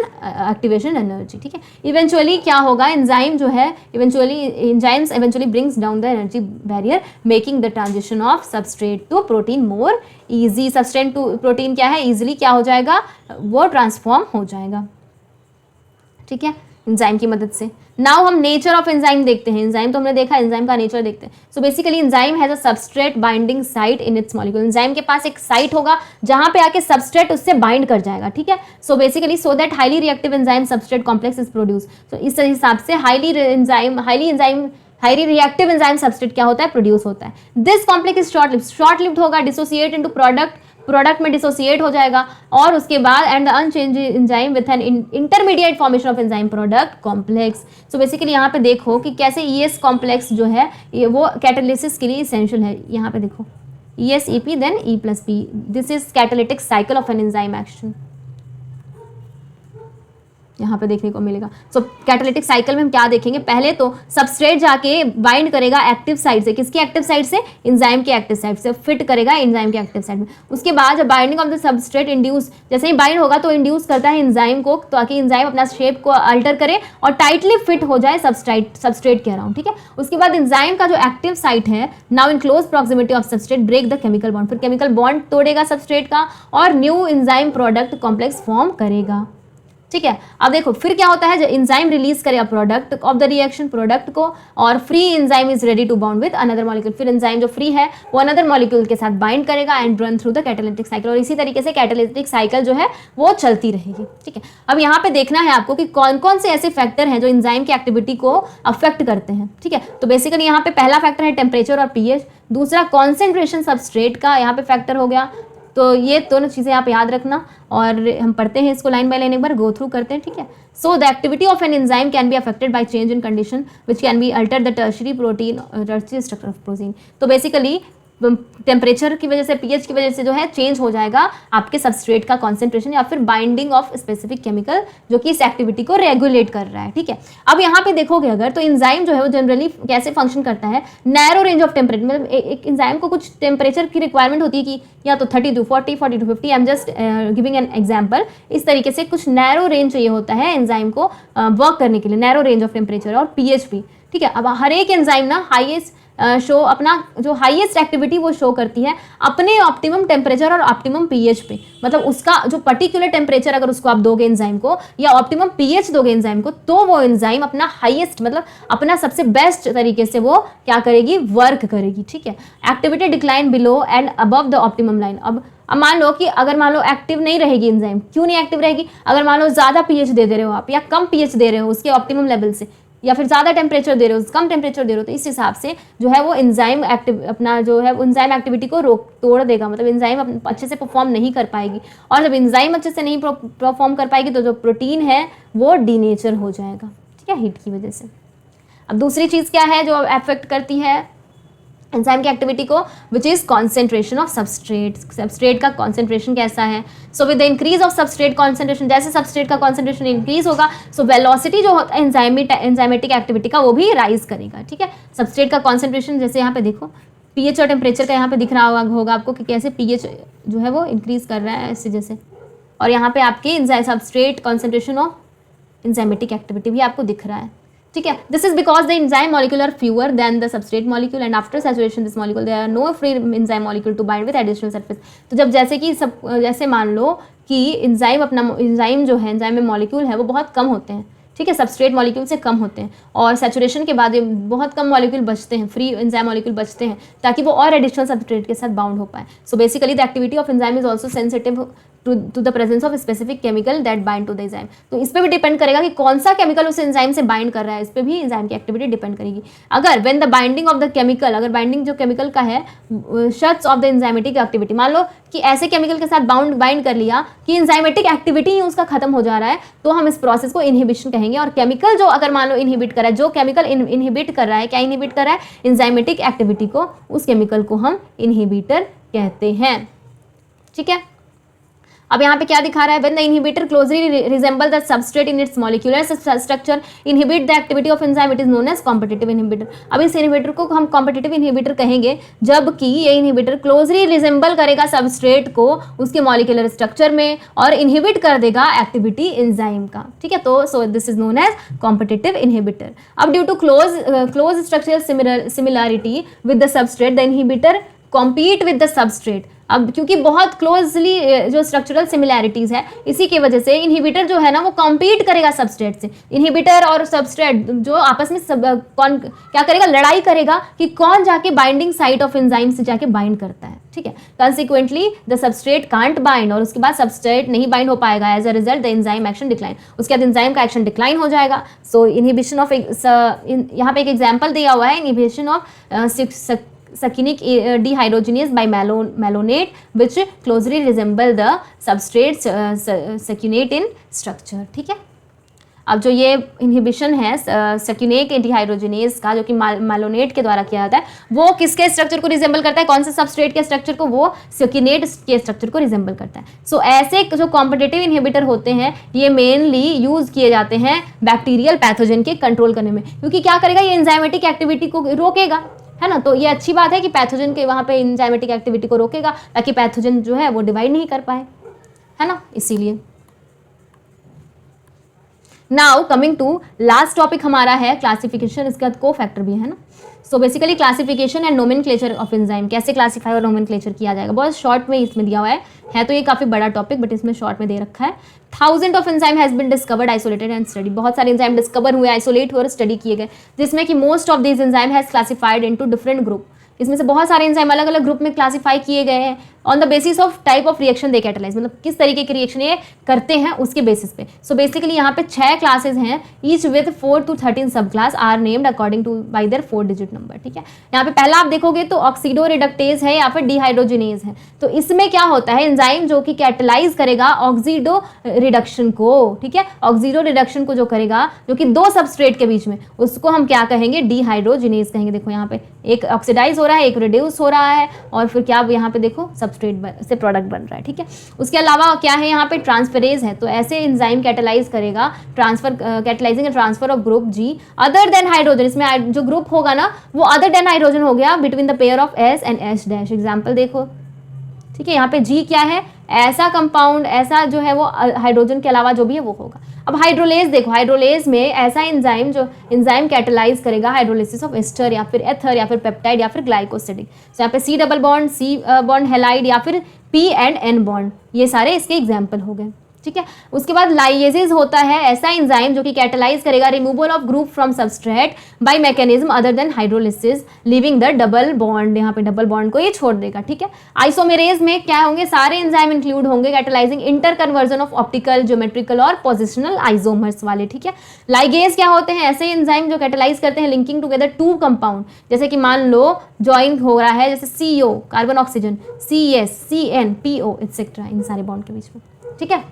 activation energy, ठीक है। Eventually क्या होगा, enzyme जो है enzymes eventually brings down the energy barrier making the transition of substrate to protein more easy. Substrate to protein क्या है, easily क्या हो जाएगा, वो ट्रांसफॉर्म हो जाएगा, ठीक है, एंजाइम की मदद से। नाउ हम नेचर ऑफ एंजाइम देखते हैं। एंजाइम तो हमने देखा, एंजाइम का नेचर देखते हैं। So basically enzyme has a substrate binding site in its molecule. Enzyme के पास एक साइट होगा जहां पे आके सबस्ट्रेट उससे बाइंड कर जाएगा, ठीक है। So basically so that highly reactive enzyme substrate complex is produce. तो इस हिसाब से हाईली रिएक्टिव एंजाइम सबस्ट्रेट क्या होता है, प्रोड्यूस होता है। This complex is short lived होगा, डिसोसिएट इनटू प्रोडक्ट में डिसोसिएट हो जाएगा, और उसके बाद and unchange enzyme with an intermediate formation of enzyme product complex. So basically यहाँ पे देखो कि कैसे ES कॉम्प्लेक्स जो है ये वो कैटालिसिस के लिए इसेंशियल है। यहाँ पे देखो ES EP then E+P, this is catalytic cycle of an enzyme action, यहाँ पे देखने को मिलेगा। सो कैटालिटिक साइकिल में हम क्या देखेंगे, पहले तो सबस्ट्रेट जाके बाइंड करेगा एक्टिव साइड से, किसकी एक्टिव साइड से, एंजाइम के एक्टिव साइड से, फिट करेगा एंजाइम के एक्टिव साइड में। उसके बाद जब binding of the substrate induce, जैसे ही बाइंड होगा तो इंड्यूस करता है एंजाइम को, ताकि एंजाइम अपना शेप को अल्टर करे और टाइटली फिट हो जाए सबस्ट्रेट के अराउंड, ठीक है। उसके बाद एंजाइम का जो एक्टिव साइट है now in close proximity of substrate break the chemical bond, फिर केमिकल बॉन्ड तोड़ेगा सबस्ट्रेट का और new enzyme product complex form करेगा, ठीक है। अब देखो फिर क्या होता है, जब एंजाइम रिलीज करेगा product of the reaction product को, और free enzyme is ready to bound with another molecule, फिर एंजाइम जो फ्री है वो अनदर मॉलिक्यूल के साथ बाइंड करेगा and run through the catalytic cycle, और इसी तरीके से कैटालिटिक साइकिल जो है वो चलती रहेगी, ठीक है। अब यहाँ पे देखना है आपको कि कौन कौन से ऐसे फैक्टर हैं जो एंजाइम की एक्टिविटी को अफेक्ट करते हैं, ठीक है। तो बेसिकली यहाँ पे पहला फैक्टर है टेम्परेचर और pH, दूसरा कॉन्सेंट्रेशन सबस्ट्रेट का यहाँ पे फैक्टर हो गया। तो ये दोनों चीज़ें आप याद रखना, और हम पढ़ते हैं इसको लाइन बाय लाइन, एक बार गो थ्रू करते हैं, ठीक है। So the activity of an enzyme can be affected by change in condition which can be alter the tertiary structure of protein. तो बेसिकली टेम्परेचर की वजह से, pH की वजह से जो है चेंज हो जाएगा आपके सबस्ट्रेट का कॉन्सेंट्रेशन या फिर बाइंडिंग ऑफ स्पेसिफिक केमिकल जो कि इस एक्टिविटी को रेगुलेट कर रहा है, ठीक है। अब यहाँ पे देखोगे अगर, तो एंजाइम जो है वो जनरली कैसे फंक्शन करता है, नैरो रेंज ऑफ टेम्परेचर, मतलब एक एंजाइम को कुछ टेम्परेचर की रिक्वायरमेंट होती है कि या तो 30 to 40, 40 to 50, I am just giving an example. इस तरीके से कुछ नैरो रेंज चाहिए होता है एंजाइम को वर्क करने के लिए, नैरो रेंज ऑफ टेम्परेचर और pH भी, ठीक है। अब हर एक एंजाइम ना हाईएस्ट शो अपना जो हाईएस्ट एक्टिविटी वो शो करती है अपने ऑप्टिमम टेम्परेचर और ऑप्टिमम pH पे, मतलब उसका जो पर्टिकुलर टेम्परेचर अगर उसको आप दोगे एंजाइम को या ऑप्टिमम pH दोगे एंजाइम को, तो वो एंजाइम अपना हाईएस्ट मतलब अपना सबसे बेस्ट तरीके से वो क्या करेगी, वर्क करेगी, ठीक है। Activity decline below and above the optimum line. अब मान लो कि अगर मान लो एक्टिव नहीं रहेगी एंजाइम, क्यों नहीं एक्टिव रहेगी, अगर मान लो ज़्यादा pH दे रहे हो आप या कम pH दे रहे हो उसके ऑप्टिमम लेवल से, या फिर ज़्यादा टेम्परेचर दे रहे हो कम टेम्परेचर दे रहे हो, तो इस हिसाब से जो है वो एंजाइम अपना जो है एंजाइम एक्टिविटी को तोड़ देगा, मतलब एंजाइम अच्छे से परफॉर्म नहीं कर पाएगी, और जब एंजाइम अच्छे से नहीं परफॉर्म कर पाएगी तो जो प्रोटीन है वो डीनेचर हो जाएगा, ठीक है, हीट की वजह से। अब दूसरी चीज़ क्या है जो अफेक्ट करती है एंजाइम की एक्टिविटी को, which is concentration of substrate. Substrate का कॉन्सेंट्रेशन कैसा है, so with the increase of substrate concentration, जैसे सबस्ट्रेट का कॉन्सेंट्रेशन इंक्रीज होगा सो वेलोसिटी जो होता है एंजाइमेटिक एक्टिविटी का वो भी राइज करेगा, ठीक है। सबस्ट्रेट का कॉन्सेंट्रेशन जैसे यहाँ पे देखो pH और टेम्परेचर का यहाँ पे दिख रहा होगा आपको कि कैसे pH जो है वो इंक्रीज कर रहा है इस वजह से, और यहाँ पे आपके substrate concentration of enzymatic activity भी आपको दिख रहा है, ठीक है। This is because the enzyme molecule are fewer than the substrate molecule and after saturation this molecule there are no free enzyme molecule to bind with additional surface. तो जब जैसे मान लो कि एंजाइम जो है एंजाइम में मॉलिक्यूल है वो बहुत कम होते हैं, ठीक है, सबस्ट्रेट मॉलिक्यूल से कम होते हैं और सैचुरेशन के बाद बहुत कम मॉलिक्यूल बचते हैं, फ्री एंजाइम मॉलिक्यूल बचते हैं ताकि वो और एडिशनल सबस्ट्रेट के साथ बाउंड हो पाए। So basically the activity of enzyme is also sensitive to the presence of specific chemical that bind to the enzyme. तो इस पर भी डिपेंड करेगा कि कौन सा केमिकल उस एंजाइम से बाइंड कर रहा है, इस पर भी एंजाइम की एक्टिविटी डिपेंड करेगी। अगर when the binding of the chemical, अगर बाइंडिंग जो केमिकल का है shuts of the enzymatic activity, मान लो कि ऐसे केमिकल के साथ बाइंड कर लिया कि एंजाइमेटिक एक्टिविटी ही उसका खत्म हो जा रहा है, तो हम इस प्रोसेस को इनहिबिशन कहेंगे। और केमिकल जो अगर मान लो इनहिबिट कर रहा है, जो केमिकल इनहिबिट कर रहा है, क्या इनहिबिट कर रहा है? एंजाइमेटिक एक्टिविटी को, उस केमिकल को हम इनहिबिटर कहते हैं। ठीक है, अब यहाँ पे क्या दिखा रहा है? When the inhibitor closely resemble the substrate in its molecular structure inhibit the activity of enzyme, it is known as competitive inhibitor. अब इस इनहिबिटर को हम कॉम्पिटिटिव इनहिबिटर कहेंगे जबकि ये इनहिबिटर क्लोजली रिजेंबल करेगा सबस्ट्रेट को उसके मॉलिक्यूलर स्ट्रक्चर में और इनहिबिट कर देगा एक्टिविटी एंजाइम का। ठीक है, तो so this is known as competitive inhibitor. अब due to close structural similarity with the substrate the inhibitor compete with the substrate. अब क्योंकि बहुत क्लोजली जो स्ट्रक्चरल सिमिलैरिटीज है, इसी की वजह से इनहिबिटर जो है ना वो कॉम्पीट करेगा सबस्ट्रेट से। इनहिबिटर और सबस्ट्रेट जो आपस में कौन क्या करेगा? लड़ाई करेगा कि कौन जाके बाइंडिंग साइट ऑफ एंजाइम से जाके बाइंड करता है। ठीक है, consequently the substrate can't bind, और उसके बाद सबस्ट्रेट नहीं बाइंड हो पाएगा। As a result the enzyme action decline, उसके बाद एंजाइम का एक्शन डिक्लाइन हो जाएगा। सो इनहिबिशन ऑफ, यहाँ पे एक एग्जाम्पल दिया हुआ है, inhibition of succinic dehydrogenase by malonate which closely resemble the substrate succinate in structure। ठीक है, अब जो ये इनहिबिशन है सक्यूनेक डिहाइड्रोजिनेज का जो कि मैलोनेट के द्वारा किया जाता है, वो किसके स्ट्रक्चर को रिजेंबल करता है? कौन से सबस्ट्रेट के स्ट्रक्चर को? वो सक्यूनेट के स्ट्रक्चर को रिजेंबल करता है। सो ऐसे जो कॉम्पिटिटिव इनहिबिटर होते हैं ये मेनली यूज किए जाते हैं बैक्टीरियल पैथोजन के कंट्रोल करने में, क्योंकि क्या करेगा? ये एंजाइमेटिक एक्टिविटी को रोकेगा, है ना। तो ये अच्छी बात है कि पैथोजन के वहाँ पे एंजाइमेटिक एक्टिविटी को रोकेगा ताकि पैथोजन जो है वो डिवाइड नहीं कर पाए, है ना, इसीलिए। Now coming to last topic हमारा है क्लासिफिकेशन, इसके बाद को फैक्टर भी है ना। So basically classification and nomenclature of enzyme, कैसे क्लासिफाई और नोमेनक्लेचर किया जाएगा, बहुत शॉर्ट में इसमें दिया हुआ है तो ये काफ़ी बड़ा टॉपिक बट इसमें शॉर्ट में दे रखा है। 1000 of enzyme has been discovered, isolated and study, बहुत सारे एंजाइम डिस्कवर हुए, आइसोलेट हुए और स्टडी किए गए, जिसमें कि most of this enzyme has classified into different group. इसमें से बहुत सारे एंजाइम अलग अलग ग्रुप में क्लासीफाई किए गए हैं on the basis of type of reaction they catalyse, मतलब किस तरीके की रिएक्शन ये करते हैं उसके बेसिस पे। सो बेसिकली यहाँ पे 6 क्लासेज हैं, each with 4 to 13 subclass are named according to by their 4 digit number. ठीक है, यहाँ पे पहला आप देखोगे तो ऑक्सीडो रिडक्टेज है या फिर डिहाइड्रोजिनेज है। तो इसमें क्या होता है? एंजाइम जो कि कैटलाइज करेगा ऑक्सीडो रिडक्शन को। ठीक है, ऑक्सीडो रिडक्शन को जो करेगा, जो कि 2 सबस्ट्रेट के बीच में, उसको हम क्या कहेंगे? डिहाइड्रोजिनेज कहेंगे। देखो यहाँ पे एक ऑक्सीडाइज हो रहा है, एक रिड्यूस हो रहा है, और फिर क्या यहाँ पे देखो सबस्ट्रेट से प्रोडक्ट बन रहा है। ठीक है, उसके अलावा क्या है यहाँ पे? ट्रांसफरेज है। तो ऐसे एंजाइम कैटलाइज करेगा catalysing transfer of group G other than hydrogen. इसमें जो ग्रुप होगा ना वो अदर देन हाइड्रोजन हो गया between the pair of S and H dash. Example देखो, ठीक है, यहाँ पे जी क्या है? ऐसा कंपाउंड, ऐसा जो है वो हाइड्रोजन के अलावा जो भी है वो होगा। अब हाइड्रोलेज देखो, हाइड्रोलेज में ऐसा एंजाइम जो एंजाइम कैटलाइज करेगा हाइड्रोलिसिस ऑफ एस्टर या फिर एथर या फिर पेप्टाइड या फिर ग्लाइकोसिडिक। तो यहाँ पे C double bond, C bond halide या फिर P एंड N बॉन्ड, ये सारे इसके एग्जाम्पल हो गए। ठीक है, उसके बाद लाइएजेस होता है, ऐसा एंजाइम जो कि कैटलाइज करेगा removal of group from substrate by mechanism other than hydrolysis leaving the double bond, यहाँ पे डबल बॉन्ड को ये छोड़ देगा। ठीक है, आइसोमेरेज में क्या होंगे? सारे एंजाइम इंक्लूड होंगे catalysing inter conversion of optical, geometrical और पोजिशनल आइसोमर्स वाले। ठीक है, लाइगेज क्या होते हैं? ऐसे एंजाइम जो कैटलाइज करते हैं लिंकिंग टुगेदर 2 कंपाउंड, जैसे कि मान लो ज्वाइन हो रहा है जैसे CO carbon oxygen, CS, CN, PO etcetera, इन सारे बॉन्ड के बीच में। ठीक है,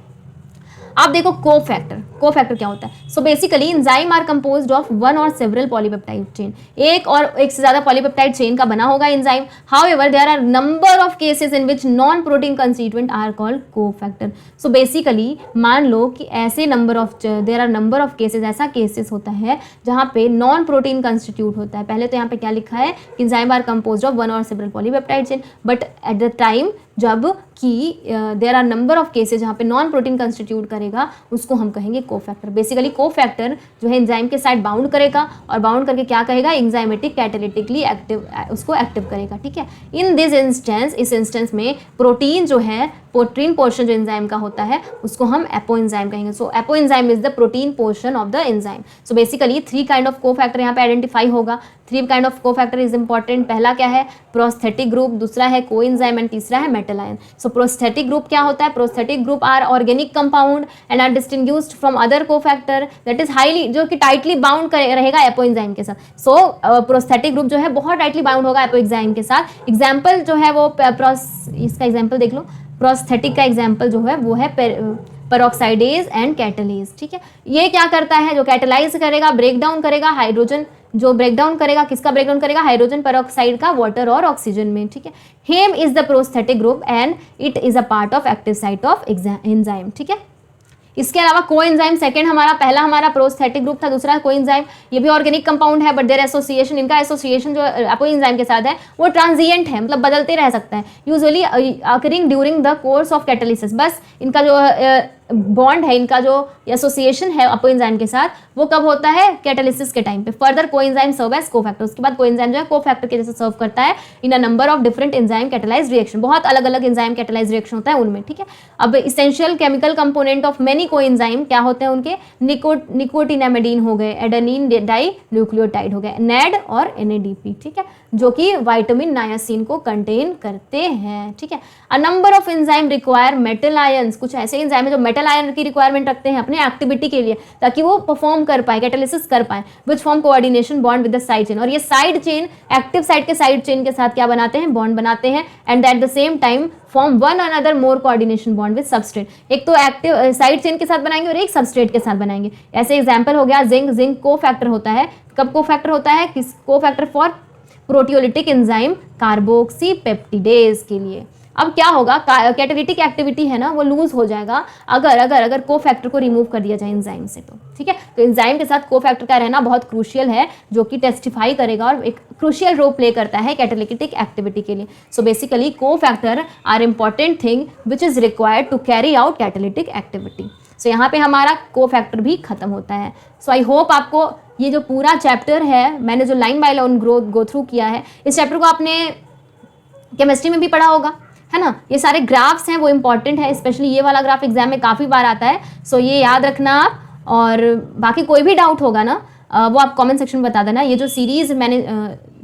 आप देखो कोफैक्टर क्या होता है? So basically enzyme are composed of 1 और सेवरल पॉलीपेप्टाइड चेन, एक से ज्यादा पॉलीपेप्टाइड चेन का बना होगा enzyme. However there are number of cases in which non protein constituent are called cofactor. So basically मान लो कि ऐसे there are number of cases, ऐसा केसेस होता है जहाँ पे नॉन प्रोटीन कंस्टिट्यूट होता है। पहले तो यहाँ पे क्या लिखा है? एंजाइम आर कंपोज्ड ऑफ 1 और several polypeptide chain, but at the time जब कि there are number of cases जहाँ पे नॉन प्रोटीन कंस्टिट्यूट करेगा उसको हम कहेंगे कोफैक्टर। बेसिकली कोफैक्टर जो है एंजाइम के साथ बाउंड करेगा और बाउंड करके क्या कहेगा, एंजाइमेटिक कैटालिटिकली एक्टिव, उसको एक्टिव करेगा, ठीक है। इन दिस इंस्टेंस, इस इंस्टेंस में प्रोटीन जो है, प्रोटीन पोर्शन जो एंजाइम का होता है उसको हम एपो एंजाइम कहेंगे। So apoenzyme is the protein portion of the enzyme. So basically 3 kind of cofactor यहाँ पे आइडेंटिफाई होगा। 3 kind of cofactor is important. पहला क्या है, प्रोस्थेटिक ग्रुप, दूसरा है कोएंजाइम एंड तीसरा है metal ion. So prosthetic group क्या होता है, prosthetic group are organic compound and are distinguished from other cofactor that is highly, जो कि टाइटली बाउंड रहेगा एपो एंजाइम के साथ। सो प्रोस्थेटिक ग्रुप जो है बहुत टाइटली बाउंड होगा एपो एंजाइम के साथ। एग्जाम्पल जो है वो इसका एग्जाम्पल देख लो, प्रोस्थेटिक का एग्जाम्पल जो है वो है पेरोक्साइडेज एंड कैटलेज, ठीक है। ये क्या करता है, जो कैटलाइज करेगा, ब्रेक डाउन करेगा हाइड्रोजन, जो ब्रेक डाउन करेगा, किसका ब्रेक डाउन करेगा, हाइड्रोजन पेरोक्साइड का वाटर और ऑक्सीजन में, ठीक है। Haem is the prosthetic group and it is a part of active site of enzyme, ठीक है। इसके अलावा कोएंजाइम सेकंड हमारा, पहला हमारा प्रोस्थेटिक ग्रुप था, दूसरा कोएंजाइम, ये भी ऑर्गेनिक कंपाउंड है बट देयर एसोसिएशन, इनका एसोसिएशन जो एपोएंजाइम के साथ है वो ट्रांजिएंट है, मतलब बदलते रह सकता है, usually occurring during the course of catalysis. बस इनका जो बॉन्ड है, इनका जो एसोसिएशन है अपोएंजाइम के साथ वो कब होता है, कैटालिसिस के टाइम पे। Further coenzyme serve as cofactor, उसके बाद कोएंजाइम जो है कोफैक्टर के जैसे सर्व करता है in a number of different enzyme catalysed reaction. बहुत अलग अलग एंजाइम कैटालाइज्ड रिएक्शन होता है उनमें, ठीक है। अब essential chemical component of many coenzyme क्या होते हैं उनके, निकोटिनामिडीन हो गए, एडेनिन डाई न्यूक्लियोटाइड हो गए, नेड और NADP, ठीक है, जो कि विटामिन नायासिन को कंटेन करते हैं, ठीक है। अ number of enzyme require metal ions, कुछ ऐसे एंजाइम है जो मेटल आयन की रिक्वायरमेंट रखते हैं अपने एक्टिविटी के लिए ताकि वो परफॉर्म कर पाए, कैटालिसिस कर पाए, which form coordination bond with the side chain. और ये साइड चेन एक्टिव साइड के साइड चेन के साथ क्या बनाते हैं, बॉन्ड बनाते हैं, and at the same time form one another more coordination bond with substrate. एक तो एक्टिव साइड चेन के साथ बनाएंगे और एक सबस्ट्रेट के साथ बनाएंगे। ऐसे एग्जाम्पल हो गया जिंक, जिंक को फैक्टर होता है, कब को फैक्टर होता है, किस को factor for proteolytic enzyme carboxy peptidase के लिए। अब क्या होगा, कैटालिटिक एक्टिविटी है ना वो लूज हो जाएगा अगर अगर अगर कोफैक्टर को रिमूव कर दिया जाए एंजाइम से, तो ठीक है। तो एंजाइम के साथ कोफैक्टर का रहना बहुत क्रूशियल है, जो कि टेस्टिफाई करेगा और एक क्रूशियल रोल प्ले करता है कैटालिटिक एक्टिविटी के लिए। So basically cofactor are important thing which is required to carry out catalytic activity. सो यहाँ पे हमारा कोफैक्टर भी खत्म होता है। सो आई होप आपको ये जो पूरा चैप्टर है, मैंने जो line by line go through किया है, इस चैप्टर को आपने केमिस्ट्री में भी पढ़ा होगा, है ना। ये सारे ग्राफ्स हैं वो इंपॉर्टेंट है, स्पेशली ये वाला ग्राफ एग्जाम में काफ़ी बार आता है। सो ये याद रखना आप, और बाकी कोई भी डाउट होगा ना वो आप कमेंट सेक्शन में बता देना। ये जो सीरीज़ मैंने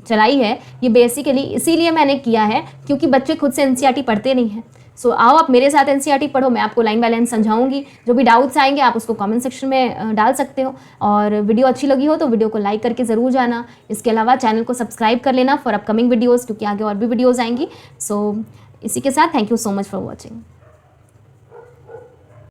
चलाई है ये बेसिकली इसीलिए मैंने किया है क्योंकि बच्चे खुद से NCERT पढ़ते नहीं हैं। सो आओ आप मेरे साथ NCERT पढ़ो, मैं आपको लाइन बाय लाइन समझाऊंगी। जो भी डाउट्स आएंगे आप उसको कमेंट सेक्शन में डाल सकते हो, और वीडियो अच्छी लगी हो तो वीडियो को लाइक करके ज़रूर जाना। इसके अलावा चैनल को सब्सक्राइब कर लेना फॉर अपकमिंग वीडियोज़, क्योंकि आगे और भी वीडियोज़ आएंगी। सो इसी के साथ thank you so much for watching.